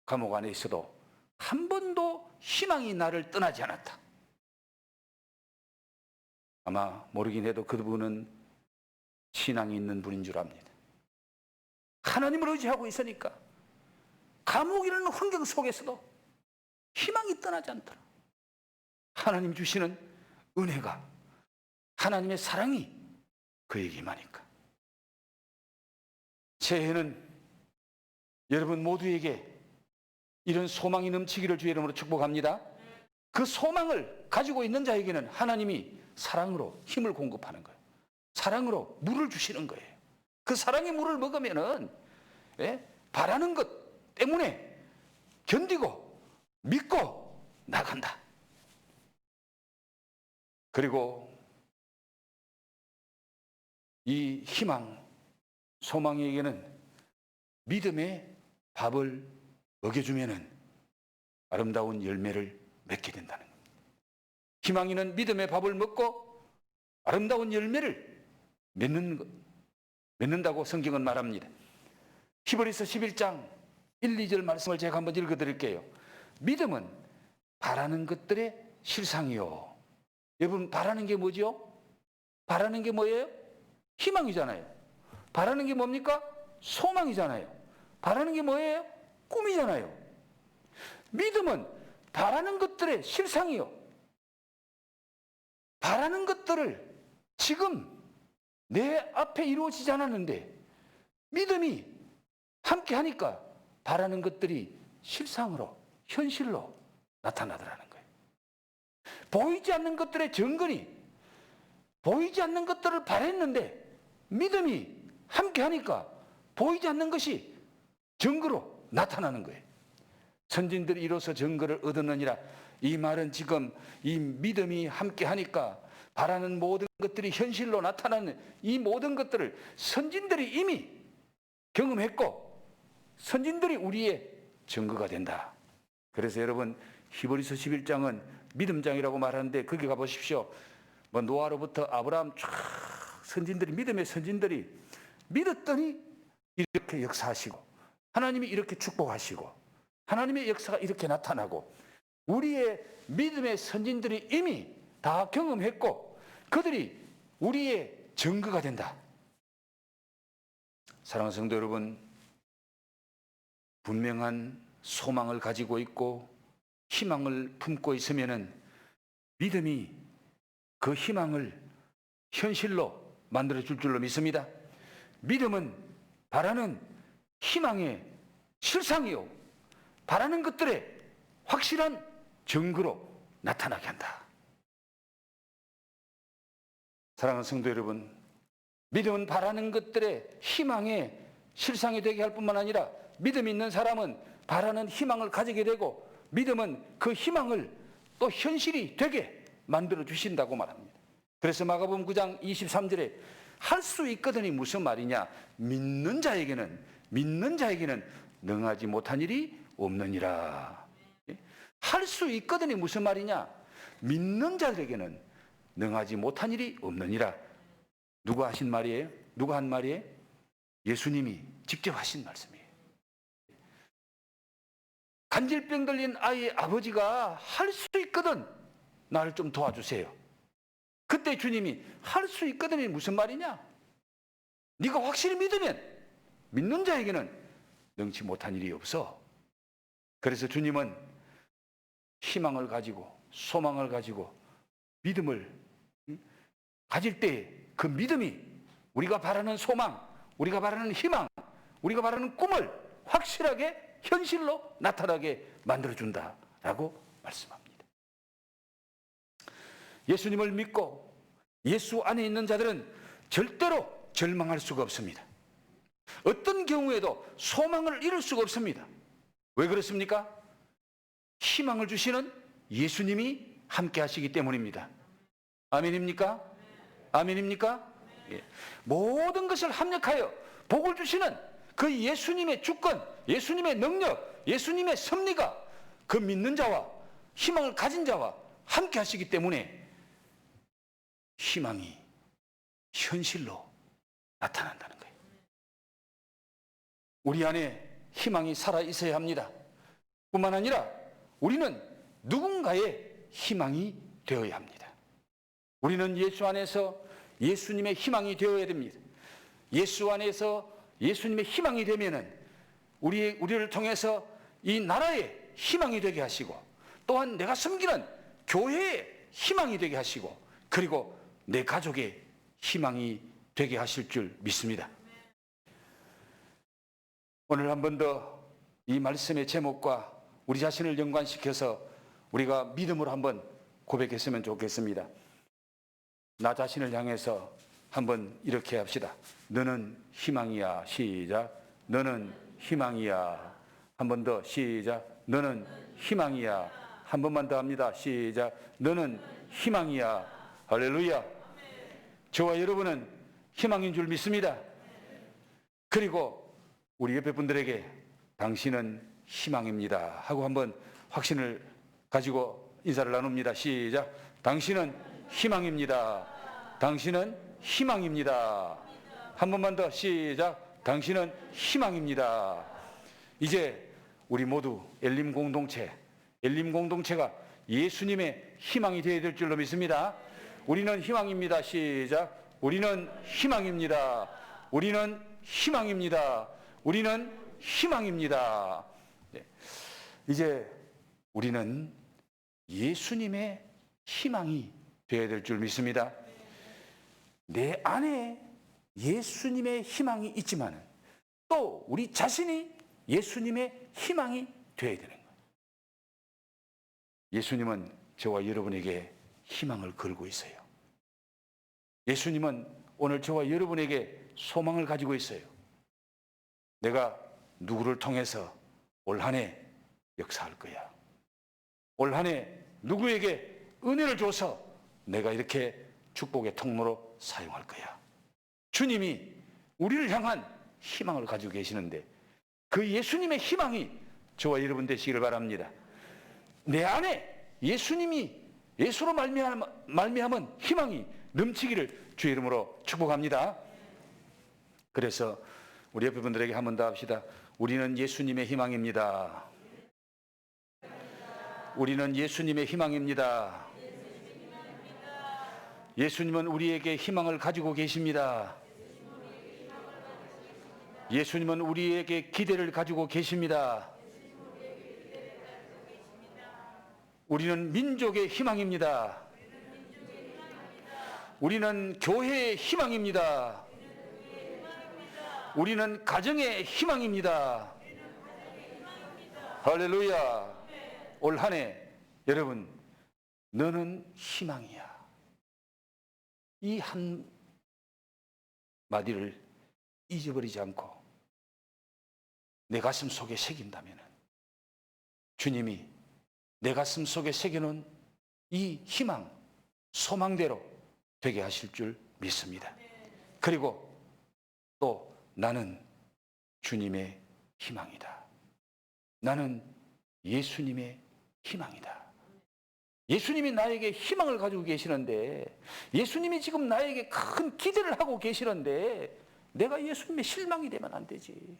감옥 안에 있어도 한 번도 희망이 나를 떠나지 않았다. 아마 모르긴 해도 그분은 신앙이 있는 분인 줄 압니다. 하나님을 의지하고 있으니까 감옥이라는 환경 속에서도 희망이 떠나지 않더라. 하나님 주시는 은혜가, 하나님의 사랑이 그에게 임하니까. 새해는 여러분 모두에게 이런 소망이 넘치기를 주의 이름으로 축복합니다. 그 소망을 가지고 있는 자에게는 하나님이 사랑으로 힘을 공급하는 거예요. 사랑으로 물을 주시는 거예요. 그 사랑의 물을 먹으면은 바라는 것 때문에 견디고 믿고 나간다. 그리고 이 희망, 소망에게는 믿음의 밥을 먹여주면은 아름다운 열매를 맺게 된다는 겁니다. 희망이는 믿음의 밥을 먹고 아름다운 열매를 맺는다고 성경은 말합니다. 히브리서 11장 1, 2절 말씀을 제가 한번 읽어드릴게요. 믿음은 바라는 것들의 실상이요. 여러분, 바라는 게 뭐죠? 바라는 게 뭐예요? 희망이잖아요. 바라는 게 뭡니까? 소망이잖아요. 바라는 게 뭐예요? 꿈이잖아요. 믿음은 바라는 것들의 실상이요. 바라는 것들을 지금 내 앞에 이루어지지 않았는데 믿음이 함께 하니까 바라는 것들이 실상으로, 현실로 나타나더라는 거예요. 보이지 않는 것들의 정근이 보이지 않는 것들을 바랬는데 믿음이 함께 하니까 보이지 않는 것이 증거로 나타나는 거예요. 선진들이 이로써 증거를 얻었느니라. 이 말은 지금 이 믿음이 함께 하니까 바라는 모든 것들이 현실로 나타나는 이 모든 것들을 선진들이 이미 경험했고 선진들이 우리의 증거가 된다. 그래서 여러분, 히브리서 11장은 믿음장이라고 말하는데 거기 가보십시오. 뭐 노아로부터 아브라함 쫙 선진들이, 믿음의 선진들이 믿었더니 이렇게 역사하시고 하나님이 이렇게 축복하시고 하나님의 역사가 이렇게 나타나고 우리의 믿음의 선진들이 이미 다 경험했고 그들이 우리의 증거가 된다. 사랑하는 성도 여러분, 분명한 소망을 가지고 있고 희망을 품고 있으면은 믿음이 그 희망을 현실로 만들어 줄 줄로 믿습니다. 믿음은 바라는 희망의 실상이요, 바라는 것들의 확실한 증거로 나타나게 한다. 사랑하는 성도 여러분, 믿음은 바라는 것들의 희망의 실상이 되게 할 뿐만 아니라 믿음 있는 사람은 바라는 희망을 가지게 되고 믿음은 그 희망을 또 현실이 되게 만들어 주신다고 말합니다. 그래서 마가복음 9장 23절에 할 수 있거든이 무슨 말이냐? 믿는 자에게는 능하지 못한 일이 없느니라. 할 수 있거든이 무슨 말이냐? 믿는 자들에게는 능하지 못한 일이 없느니라. 누가 하신 말이에요? 누가 한 말이에요? 예수님이 직접 하신 말씀이에요. 간질병 걸린 아이의 아버지가 할 수 있거든, 나를 좀 도와주세요. 그때 주님이 할 수 있거든이 무슨 말이냐? 네가 확실히 믿으면 믿는 자에게는 능치 못한 일이 없어. 그래서 주님은 희망을 가지고 소망을 가지고 믿음을 가질 때 그 믿음이 우리가 바라는 소망, 우리가 바라는 희망, 우리가 바라는 꿈을 확실하게 현실로 나타나게 만들어준다라고 말씀합니다. 예수님을 믿고 예수 안에 있는 자들은 절대로 절망할 수가 없습니다. 어떤 경우에도 소망을 잃을 수가 없습니다. 왜 그렇습니까? 희망을 주시는 예수님이 함께 하시기 때문입니다. 아멘입니까? 아멘입니까? 예. 모든 것을 합력하여 복을 주시는 그 예수님의 주권, 예수님의 능력, 예수님의 섭리가 그 믿는 자와 희망을 가진 자와 함께 하시기 때문에 희망이 현실로 나타난다는 거예요. 우리 안에 희망이 살아 있어야 합니다. 뿐만 아니라 우리는 누군가의 희망이 되어야 합니다. 우리는 예수 안에서 예수님의 희망이 되어야 됩니다. 예수 안에서 예수님의 희망이 되면은 우리를 통해서 이 나라의 희망이 되게 하시고 또한 내가 섬기는 교회의 희망이 되게 하시고 그리고 내 가족의 희망이 되게 하실 줄 믿습니다. 오늘 한 번 더 이 말씀의 제목과 우리 자신을 연관시켜서 우리가 믿음으로 한번 고백했으면 좋겠습니다. 나 자신을 향해서 한번 이렇게 합시다. 너는 희망이야. 시작. 너는 희망이야. 한 번 더. 시작. 너는 희망이야. 한 번만 더 합니다. 시작. 너는 희망이야. 할렐루야. 저와 여러분은 희망인 줄 믿습니다. 그리고 우리 옆에 분들에게 당신은 희망입니다 하고 한번 확신을 가지고 인사를 나눕니다. 시작. 당신은 희망입니다. 당신은 희망입니다. 한 번만 더. 시작. 당신은 희망입니다. 이제 우리 모두 엘림 공동체가 예수님의 희망이 되어야 될 줄로 믿습니다. 우리는 희망입니다. 시작. 우리는 희망입니다. 우리는 희망입니다. 우리는 희망입니다. 네. 이제 우리는 예수님의 희망이 되어야 될 줄 믿습니다. 내 안에 예수님의 희망이 있지만 또 우리 자신이 예수님의 희망이 되어야 되는 거예요. 예수님은 저와 여러분에게 희망을 걸고 있어요. 예수님은 오늘 저와 여러분에게 소망을 가지고 있어요. 내가 누구를 통해서 올 한 해 역사할 거야. 올 한 해 누구에게 은혜를 줘서 내가 이렇게 축복의 통로로 사용할 거야. 주님이 우리를 향한 희망을 가지고 계시는데 그 예수님의 희망이 저와 여러분 되시기를 바랍니다. 내 안에 예수로 말미암은 희망이 넘치기를 주의 이름으로 축복합니다. 그래서 우리 옆에 분들에게 한 번 더 합시다. 우리는 예수님의 희망입니다. 우리는 예수님의 희망입니다. 예수님은 우리에게 희망을 가지고 계십니다. 예수님은 우리에게 기대를 가지고 계십니다. 우리는 민족의 희망입니다. 우리는 교회의 희망입니다. 우리는 가정의 희망입니다. 할렐루야. 올 한 해 여러분, 너는 희망이야. 이 한 마디를 잊어버리지 않고 내 가슴 속에 새긴다면 주님이 내 가슴 속에 새겨놓은 이 희망, 소망대로 되게 하실 줄 믿습니다. 그리고 또 나는 주님의 희망이다. 나는 예수님의 희망이다. 예수님이 나에게 희망을 가지고 계시는데, 예수님이 지금 나에게 큰 기대를 하고 계시는데 내가 예수님의 실망이 되면 안 되지.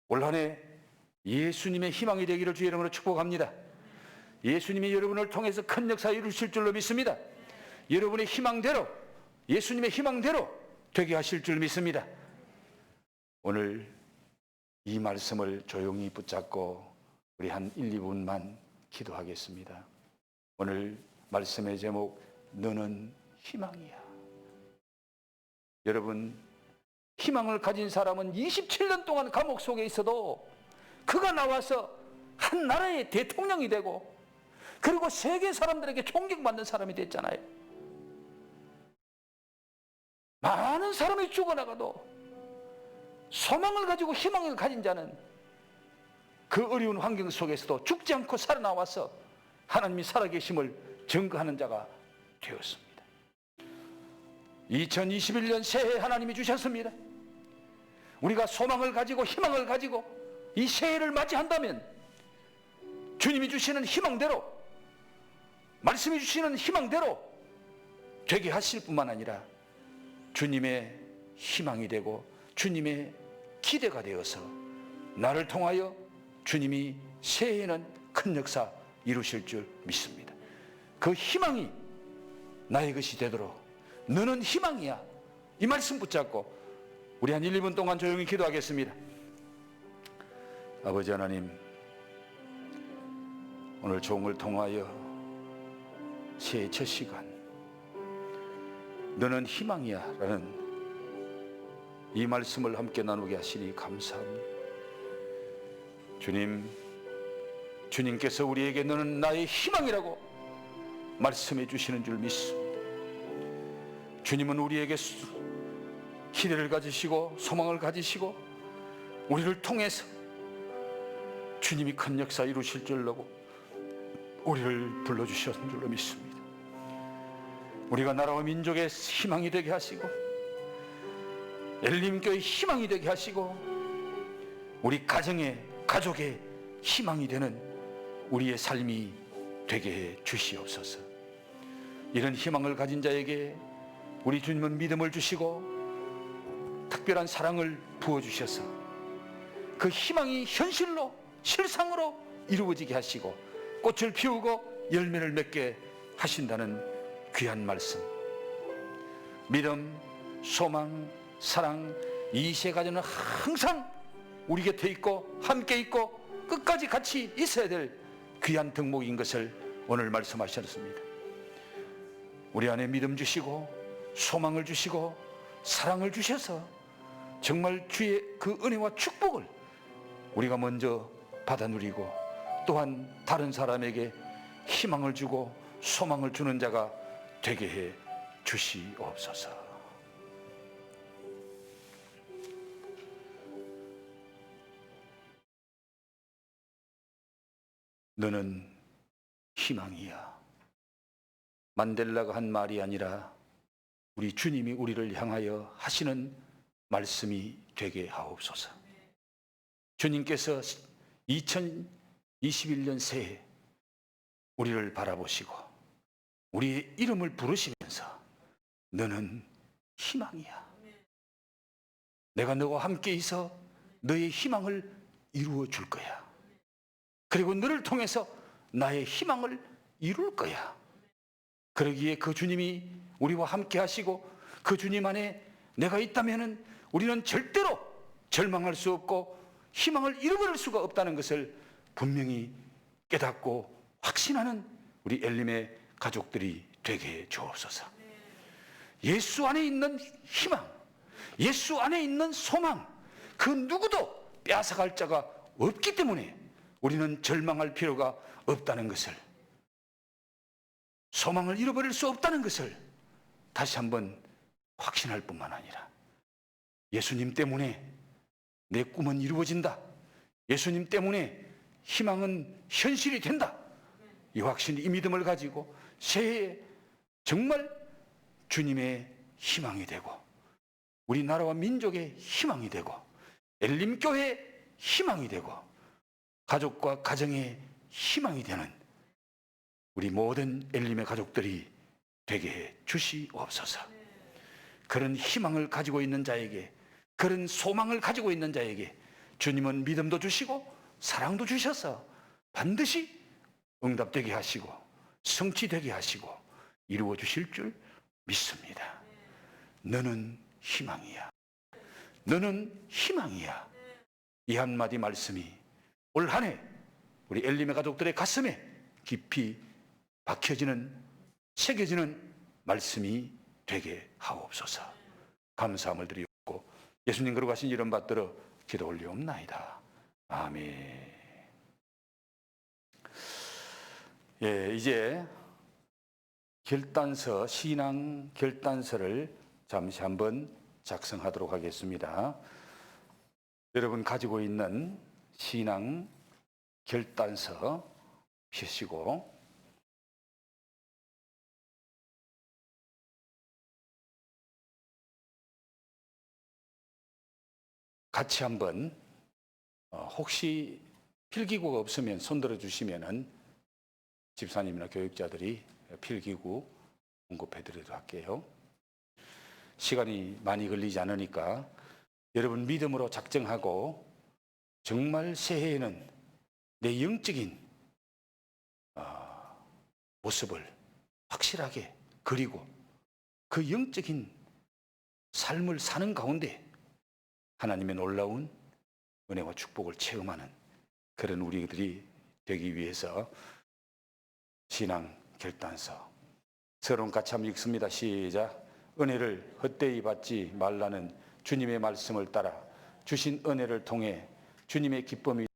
올 한 해 예수님의 희망이 되기를 주의 이름으로 축복합니다. 예수님이 여러분을 통해서 큰 역사 이루실 줄로 믿습니다. 여러분의 희망대로, 예수님의 희망대로 되게 하실 줄 믿습니다. 오늘 이 말씀을 조용히 붙잡고 우리 한 1, 2분만 기도하겠습니다. 오늘 말씀의 제목, 너는 희망이야. 여러분, 희망을 가진 사람은 27년 동안 감옥 속에 있어도 그가 나와서 한 나라의 대통령이 되고 그리고 세계 사람들에게 존경받는 사람이 됐잖아요. 많은 사람이 죽어나가도 소망을 가지고 희망을 가진 자는 그 어려운 환경 속에서도 죽지 않고 살아나와서 하나님이 살아계심을 증거하는 자가 되었습니다. 2021년 새해 하나님이 주셨습니다. 우리가 소망을 가지고 희망을 가지고 이 새해를 맞이한다면 주님이 주시는 희망대로, 말씀이 주시는 희망대로 되게 하실 뿐만 아니라 주님의 희망이 되고 주님의 기대가 되어서 나를 통하여 주님이 새해에는 큰 역사 이루실 줄 믿습니다. 그 희망이 나의 것이 되도록 너는 희망이야. 이 말씀 붙잡고 우리 한 1, 2분 동안 조용히 기도하겠습니다. 아버지 하나님, 오늘 종을 통하여 새해 첫 시간 너는 희망이야 라는 이 말씀을 함께 나누게 하시니 감사합니다. 주님, 주님께서 우리에게 너는 나의 희망이라고 말씀해 주시는 줄 믿습니다. 주님은 우리에게 기대를 가지시고 소망을 가지시고 우리를 통해서 주님이 큰 역사 이루실 줄로 우리를 불러주셨는 줄로 믿습니다. 우리가 나라와 민족의 희망이 되게 하시고 엘림교의 희망이 되게 하시고 우리 가족의 희망이 되는 우리의 삶이 되게 해 주시옵소서. 이런 희망을 가진 자에게 우리 주님은 믿음을 주시고 특별한 사랑을 부어주셔서 그 희망이 현실로 실상으로 이루어지게 하시고 꽃을 피우고 열매를 맺게 하신다는 귀한 말씀, 믿음, 소망, 사랑, 이 세 가지는 항상 우리 곁에 있고 함께 있고 끝까지 같이 있어야 될 귀한 덕목인 것을 오늘 말씀하셨습니다. 우리 안에 믿음 주시고 소망을 주시고 사랑을 주셔서 정말 주의 그 은혜와 축복을 우리가 먼저 받아 누리고 또한 다른 사람에게 희망을 주고 소망을 주는 자가 되게 해 주시옵소서. 너는 희망이야. 만델라가 한 말이 아니라 우리 주님이 우리를 향하여 하시는 말씀이 되게 하옵소서. 주님께서 2021년 새해 우리를 바라보시고 우리의 이름을 부르시면서 너는 희망이야. 내가 너와 함께 있어 너의 희망을 이루어 줄 거야. 그리고 너를 통해서 나의 희망을 이룰 거야. 그러기에 그 주님이 우리와 함께 하시고 그 주님 안에 내가 있다면 우리는 절대로 절망할 수 없고 희망을 잃어버릴 수가 없다는 것을 분명히 깨닫고 확신하는 우리 엘림의 가족들이 되게 해 주옵소서. 예수 안에 있는 희망, 예수 안에 있는 소망, 그 누구도 빼앗아갈 자가 없기 때문에 우리는 절망할 필요가 없다는 것을, 소망을 잃어버릴 수 없다는 것을 다시 한번 확신할 뿐만 아니라 예수님 때문에 내 꿈은 이루어진다. 예수님 때문에 희망은 현실이 된다. 이 확신, 이 믿음을 가지고 새해에 정말 주님의 희망이 되고 우리나라와 민족의 희망이 되고 엘림교회의 희망이 되고 가족과 가정의 희망이 되는 우리 모든 엘림의 가족들이 되게 해 주시옵소서. 그런 희망을 가지고 있는 자에게, 그런 소망을 가지고 있는 자에게 주님은 믿음도 주시고 사랑도 주셔서 반드시 응답되게 하시고 성취되게 하시고 이루어 주실 줄 믿습니다. 너는 희망이야. 너는 희망이야. 이 한마디 말씀이 올 한 해 우리 엘림의 가족들의 가슴에 깊이 박혀지는, 새겨지는 말씀이 되게 하옵소서. 감사함을 드리고 예수님 거룩하신 이름 받들어 기도 올리옵나이다. 아멘. 예, 이제 결단서, 신앙 결단서를 잠시 한번 작성하도록 하겠습니다. 여러분 가지고 있는 신앙 결단서 펴시고 같이 한번 혹시 필기구가 없으면 손들어 주시면은 집사님이나 교육자들이 필기구 공급해 드리도록 할게요. 시간이 많이 걸리지 않으니까 여러분 믿음으로 작정하고 정말 새해에는 내 영적인 모습을 확실하게 그리고 그 영적인 삶을 사는 가운데 하나님의 놀라운 은혜와 축복을 체험하는 그런 우리들이 되기 위해서 신앙 결단서 서론 같이 한번 읽습니다. 시작. 은혜를 헛되이 받지 말라는 주님의 말씀을 따라 주신 은혜를 통해 주님의 기쁨이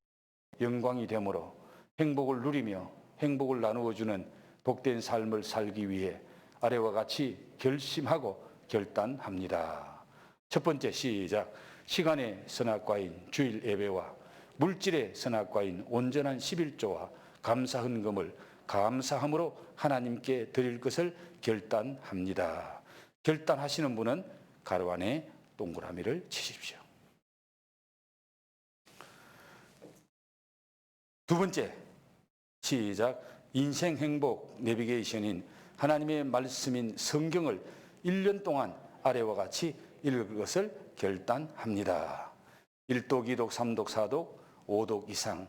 영광이 되므로 행복을 누리며 행복을 나누어 주는 복된 삶을 살기 위해 아래와 같이 결심하고 결단합니다. 첫 번째 시작. 시간의 선악과인 주일 예배와 물질의 선악과인 온전한 11조와 감사 헌금을 감사함으로 하나님께 드릴 것을 결단합니다. 결단하시는 분은 가로 안에 동그라미를 치십시오. 두 번째 시작. 인생 행복 내비게이션인 하나님의 말씀인 성경을 1년 동안 아래와 같이 읽을 것을 결단합니다. 1독, 2독, 3독, 4독, 5독 이상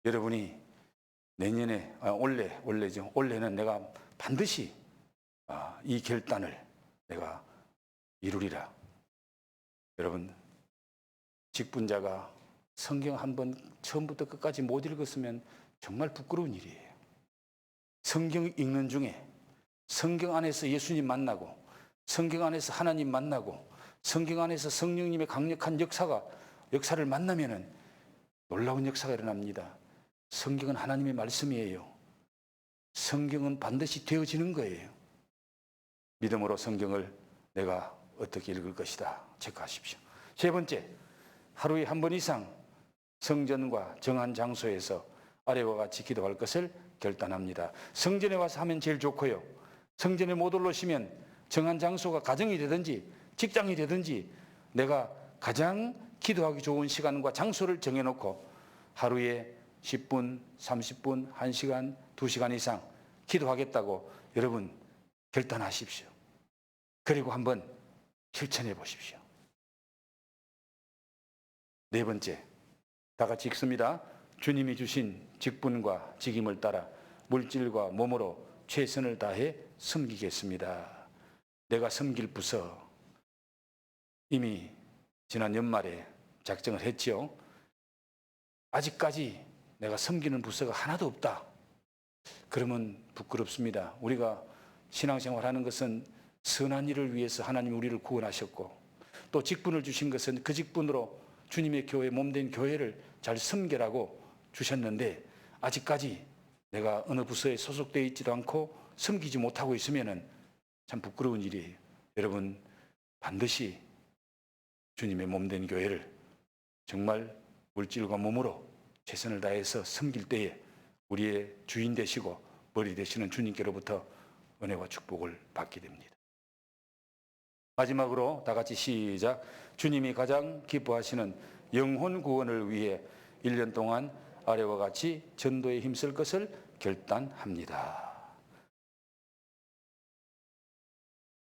여러분이 내년에 올해는 내가 반드시 이 결단을 내가 이루리라. 여러분, 직분자가 성경 한번 처음부터 끝까지 못 읽었으면 정말 부끄러운 일이에요. 성경 읽는 중에 성경 안에서 예수님 만나고 성경 안에서 하나님 만나고 성경 안에서 성령님의 강력한 역사를 만나면은 놀라운 역사가 일어납니다. 성경은 하나님의 말씀이에요. 성경은 반드시 되어지는 거예요. 믿음으로 성경을 내가 어떻게 읽을 것이다 체크하십시오. 세 번째, 하루에 한 번 이상 성전과 정한 장소에서 아래와 같이 기도할 것을 결단합니다. 성전에 와서 하면 제일 좋고요. 성전에 못 올라오시면 정한 장소가 가정이 되든지 직장이 되든지 내가 가장 기도하기 좋은 시간과 장소를 정해놓고 하루에 10분, 30분, 1시간, 2시간 이상 기도하겠다고 여러분 결단하십시오. 그리고 한번 실천해 보십시오. 네 번째, 다 같이 읽습니다. 주님이 주신 직분과 직임을 따라 물질과 몸으로 최선을 다해 섬기겠습니다. 내가 섬길 부서 이미 지난 연말에 작정을 했지요. 아직까지 내가 섬기는 부서가 하나도 없다. 그러면 부끄럽습니다. 우리가 신앙생활하는 것은 선한 일을 위해서 하나님이 우리를 구원하셨고 또 직분을 주신 것은 그 직분으로 주님의 교회, 몸된 교회를 잘 섬기라고 주셨는데 아직까지 내가 어느 부서에 소속되어 있지도 않고 섬기지 못하고 있으면 참 부끄러운 일이에요. 여러분 반드시 주님의 몸된 교회를 정말 물질과 몸으로 최선을 다해서 섬길 때에 우리의 주인 되시고 머리 되시는 주님께로부터 은혜와 축복을 받게 됩니다. 마지막으로 다 같이 시작. 주님이 가장 기뻐하시는 영혼 구원을 위해 1년 동안 아래와 같이 전도에 힘쓸 것을 결단합니다.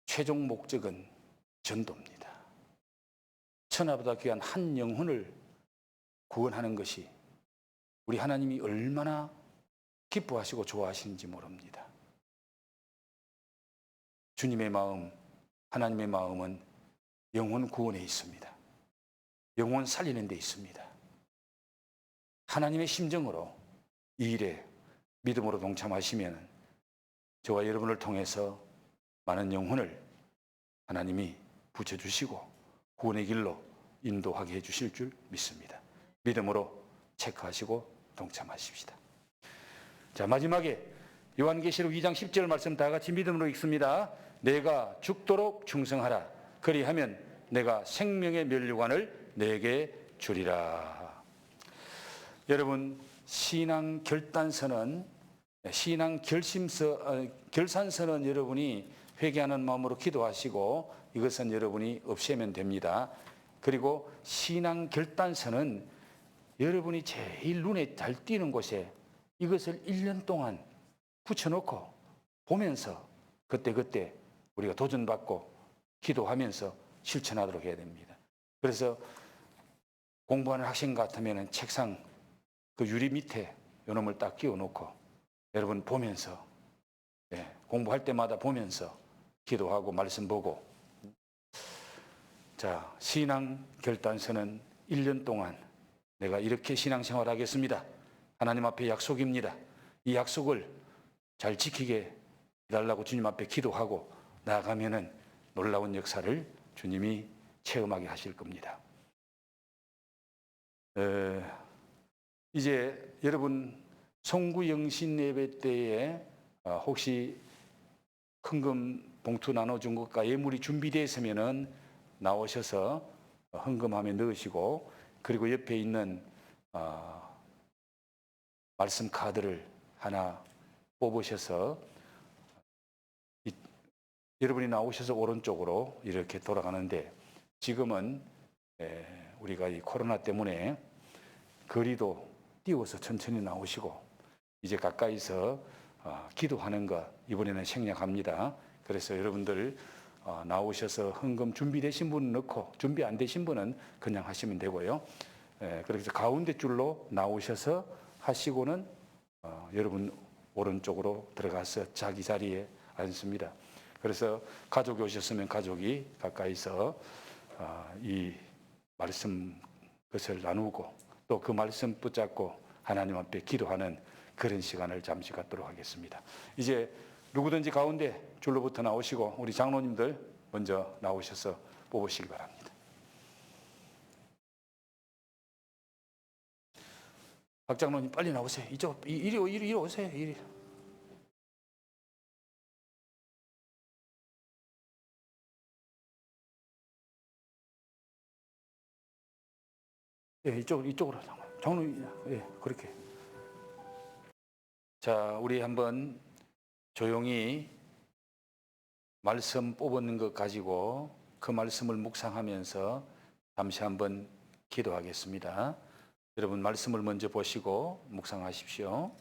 최종 목적은 전도입니다. 천하보다 귀한 한 영혼을 구원하는 것이 우리 하나님이 얼마나 기뻐하시고 좋아하시는지 모릅니다. 주님의 마음, 하나님의 마음은 영혼 구원에 있습니다. 영혼 살리는 데 있습니다. 하나님의 심정으로 이 일에 믿음으로 동참하시면 저와 여러분을 통해서 많은 영혼을 하나님이 붙여주시고 구원의 길로 인도하게 해주실 줄 믿습니다. 믿음으로 체크하시고 동참하십시다. 자, 마지막에 요한계시록 2장 10절 말씀 다 같이 믿음으로 읽습니다. 내가 죽도록 충성하라. 그리하면 내가 생명의 면류관을 내게 주리라. 여러분, 신앙 결단서는 신앙 결산서는 여러분이 회개하는 마음으로 기도하시고 이것은 여러분이 없애면 됩니다. 그리고 신앙 결단서는 여러분이 제일 눈에 잘 띄는 곳에 이것을 1년 동안 붙여놓고 보면서 그때 우리가 도전받고 기도하면서 실천하도록 해야 됩니다. 그래서 공부하는 학생 같으면 책상 그 유리 밑에 요놈을 딱 끼워놓고 여러분 보면서 공부할 때마다 보면서 기도하고 말씀 보고 자, 신앙 결단서는 1년 동안 내가 이렇게 신앙생활 하겠습니다. 하나님 앞에 약속입니다. 이 약속을 잘 지키게 해달라고 주님 앞에 기도하고 나아가면은 놀라운 역사를 주님이 체험하게 하실 겁니다. 이제 여러분 송구 영신 예배 때에 혹시 헌금 봉투 나눠준 것과 예물이 준비되어 있으면은 나오셔서 헌금함에 넣으시고, 그리고 옆에 있는 말씀 카드를 하나 뽑으셔서 여러분이 나오셔서 오른쪽으로 이렇게 돌아가는데, 지금은 우리가 이 코로나 때문에 거리도 띄워서 천천히 나오시고, 이제 가까이서 기도하는 거 이번에는 생략합니다. 그래서 여러분들 나오셔서 헌금 준비되신 분은 넣고, 준비 안 되신 분은 그냥 하시면 되고요. 그래서 가운데 줄로 나오셔서 하시고는 여러분 오른쪽으로 들어가서 자기 자리에 앉습니다. 그래서 가족이 오셨으면 가족이 가까이서 이 말씀 것을 나누고, 또 그 말씀 붙잡고 하나님 앞에 기도하는 그런 시간을 잠시 갖도록 하겠습니다. 이제 누구든지 가운데 줄로부터 나오시고, 우리 장로님들 먼저 나오셔서 뽑으시기 바랍니다. 박 장로님 빨리 나오세요. 이쪽 이리 오세요. 이리. 예, 이쪽으로 장로님. 예, 그렇게. 자, 우리 한번 조용히 말씀 뽑는 것 가지고 그 말씀을 묵상하면서 잠시 한번 기도하겠습니다. 여러분 말씀을 먼저 보시고 묵상하십시오.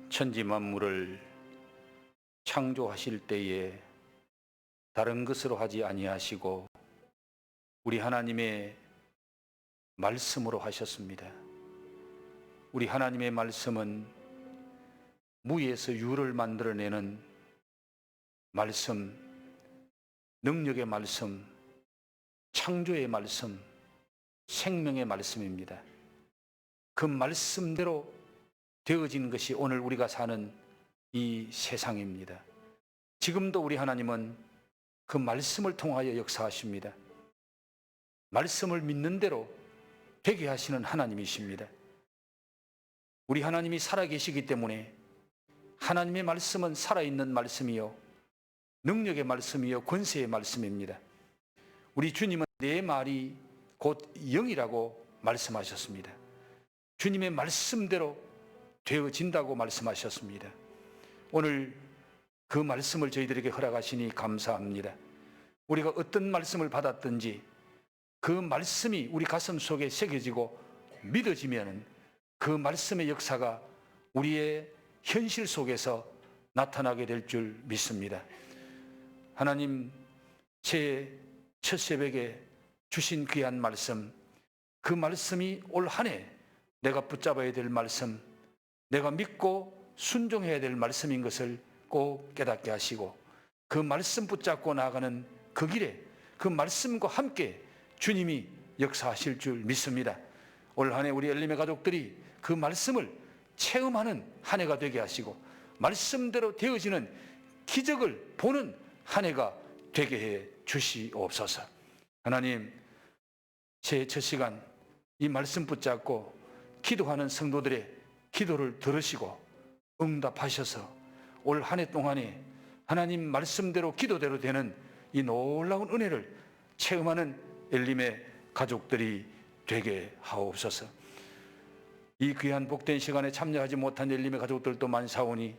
천지 만물을 창조하실 때에 다른 것으로 하지 아니하시고 우리 하나님의 말씀으로 하셨습니다. 우리 하나님의 말씀은 무에서 유를 만들어내는 말씀, 능력의 말씀, 창조의 말씀, 생명의 말씀입니다. 그 말씀대로 되어진 것이 오늘 우리가 사는 이 세상입니다. 지금도 우리 하나님은 그 말씀을 통하여 역사하십니다. 말씀을 믿는 대로 되게 하시는 하나님이십니다. 우리 하나님이 살아계시기 때문에 하나님의 말씀은 살아있는 말씀이요 능력의 말씀이요 권세의 말씀입니다. 우리 주님은 내 말이 곧 영이라고 말씀하셨습니다. 주님의 말씀대로 되어진다고 말씀하셨습니다. 오늘 그 말씀을 저희들에게 허락하시니 감사합니다. 우리가 어떤 말씀을 받았든지 그 말씀이 우리 가슴 속에 새겨지고 믿어지면 그 말씀의 역사가 우리의 현실 속에서 나타나게 될 줄 믿습니다. 하나님, 제 첫 새벽에 주신 귀한 말씀, 그 말씀이 올 한 해 내가 붙잡아야 될 말씀, 내가 믿고 순종해야 될 말씀인 것을 꼭 깨닫게 하시고 그 말씀 붙잡고 나아가는 그 길에 그 말씀과 함께 주님이 역사하실 줄 믿습니다. 올 한 해 우리 엘림의 가족들이 그 말씀을 체험하는 한 해가 되게 하시고 말씀대로 되어지는 기적을 보는 한 해가 되게 해 주시옵소서. 하나님, 제 첫 시간 이 말씀 붙잡고 기도하는 성도들의 기도를 들으시고 응답하셔서 올 한 해 동안에 하나님 말씀대로 기도대로 되는 이 놀라운 은혜를 체험하는 엘림의 가족들이 되게 하옵소서. 이 귀한 복된 시간에 참여하지 못한 엘림의 가족들도 많사오니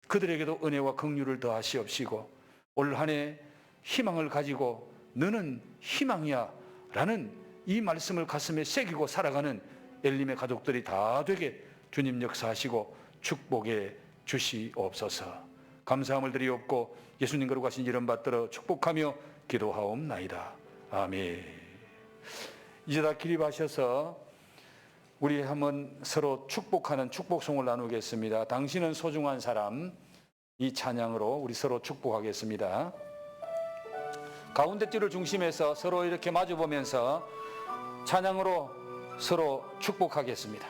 그들에게도 은혜와 긍휼을 더하시옵시고 올 한 해 희망을 가지고 너는 희망이야 라는 이 말씀을 가슴에 새기고 살아가는 엘림의 가족들이 다 되게 주님 역사하시고 축복해 주시옵소서. 감사함을 드리옵고 예수님 거룩하신 이름 받들어 축복하며 기도하옵나이다. 아멘. 이제 다 기립하셔서 우리 한번 서로 축복하는 축복송을 나누겠습니다. 당신은 소중한 사람, 이 찬양으로 우리 서로 축복하겠습니다. 가운데 띠를 중심해서 서로 이렇게 마주보면서 찬양으로 서로 축복하겠습니다.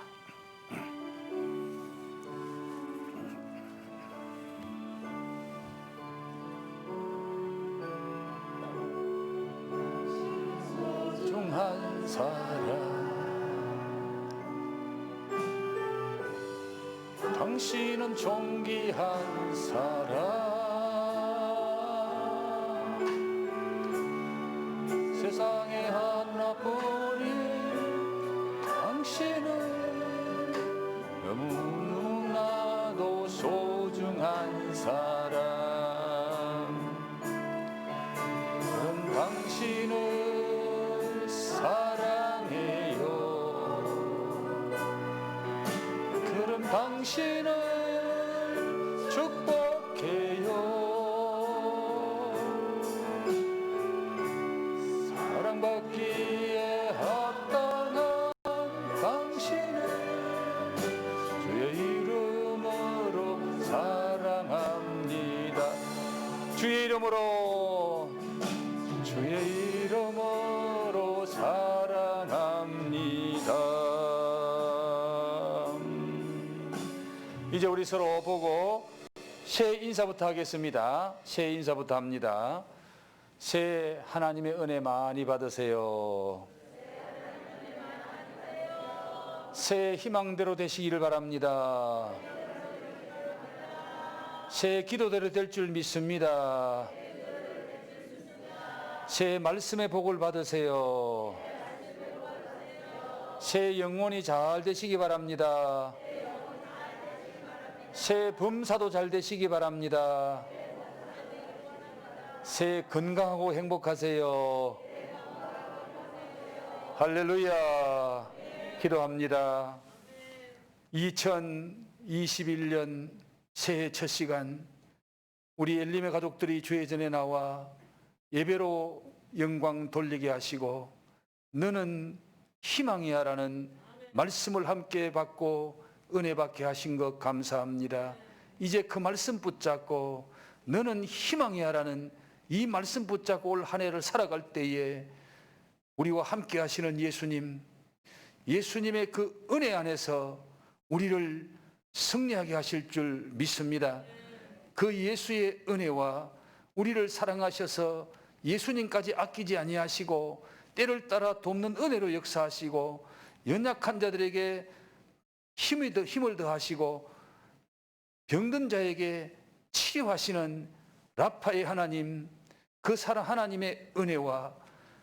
소중한 사람 당신은 존귀한 사람 세상에 하나뿐인 당신은 너무나도 소중한 사람 그런 당신을 사랑해요 그런 당신을 축복해요 사랑받기에 합당한 당신을 주의 이름으로 사랑합니다. 주의 이름으로 사랑합니다. 이제 우리 서로 보고 새해 인사부터 하겠습니다. 새해 인사부터 합니다. 새해 하나님의 은혜 많이 받으세요. 새해 희망대로 되시기를 바랍니다. 새해 기도대로 될 줄 믿습니다. 새해 말씀의 복을 받으세요. 새해 영혼이 잘 되시기 바랍니다. 새해 범사도 잘 되시기 바랍니다. 새해 건강하고 행복하세요. 할렐루야. 기도합니다. 2021년 새해 첫 시간 우리 엘림의 가족들이 주의 전에 나와 예배로 영광 돌리게 하시고 너는 희망이야 라는 말씀을 함께 받고 은혜 받게 하신 것 감사합니다. 이제 그 말씀 붙잡고 너는 희망이야 라는 이 말씀 붙잡고 올 한 해를 살아갈 때에 우리와 함께 하시는 예수님의 그 은혜 안에서 우리를 승리하게 하실 줄 믿습니다. 그 예수의 은혜와 우리를 사랑하셔서 예수님까지 아끼지 아니하시고 때를 따라 돕는 은혜로 역사하시고 연약한 자들에게 힘을 더하시고 병든 자에게 치료하시는 라파의 하나님, 그 사랑 하나님의 은혜와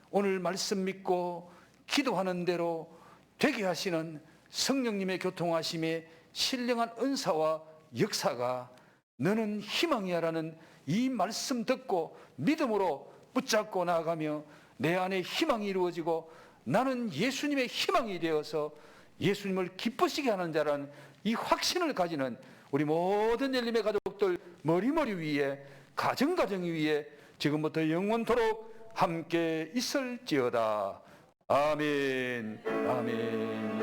오늘 말씀 믿고 기도하는 대로 되게 하시는 성령님의 교통하심의 신령한 은사와 역사가 너는 희망이야 라는 이 말씀 듣고 믿음으로 붙잡고 나아가며 내 안에 희망이 이루어지고 나는 예수님의 희망이 되어서 예수님을 기쁘시게 하는 자라는 이 확신을 가지는 우리 모든 엘림의 가족들 머리 위에 가정 위에 지금부터 영원토록 함께 있을지어다. 아멘. 아멘.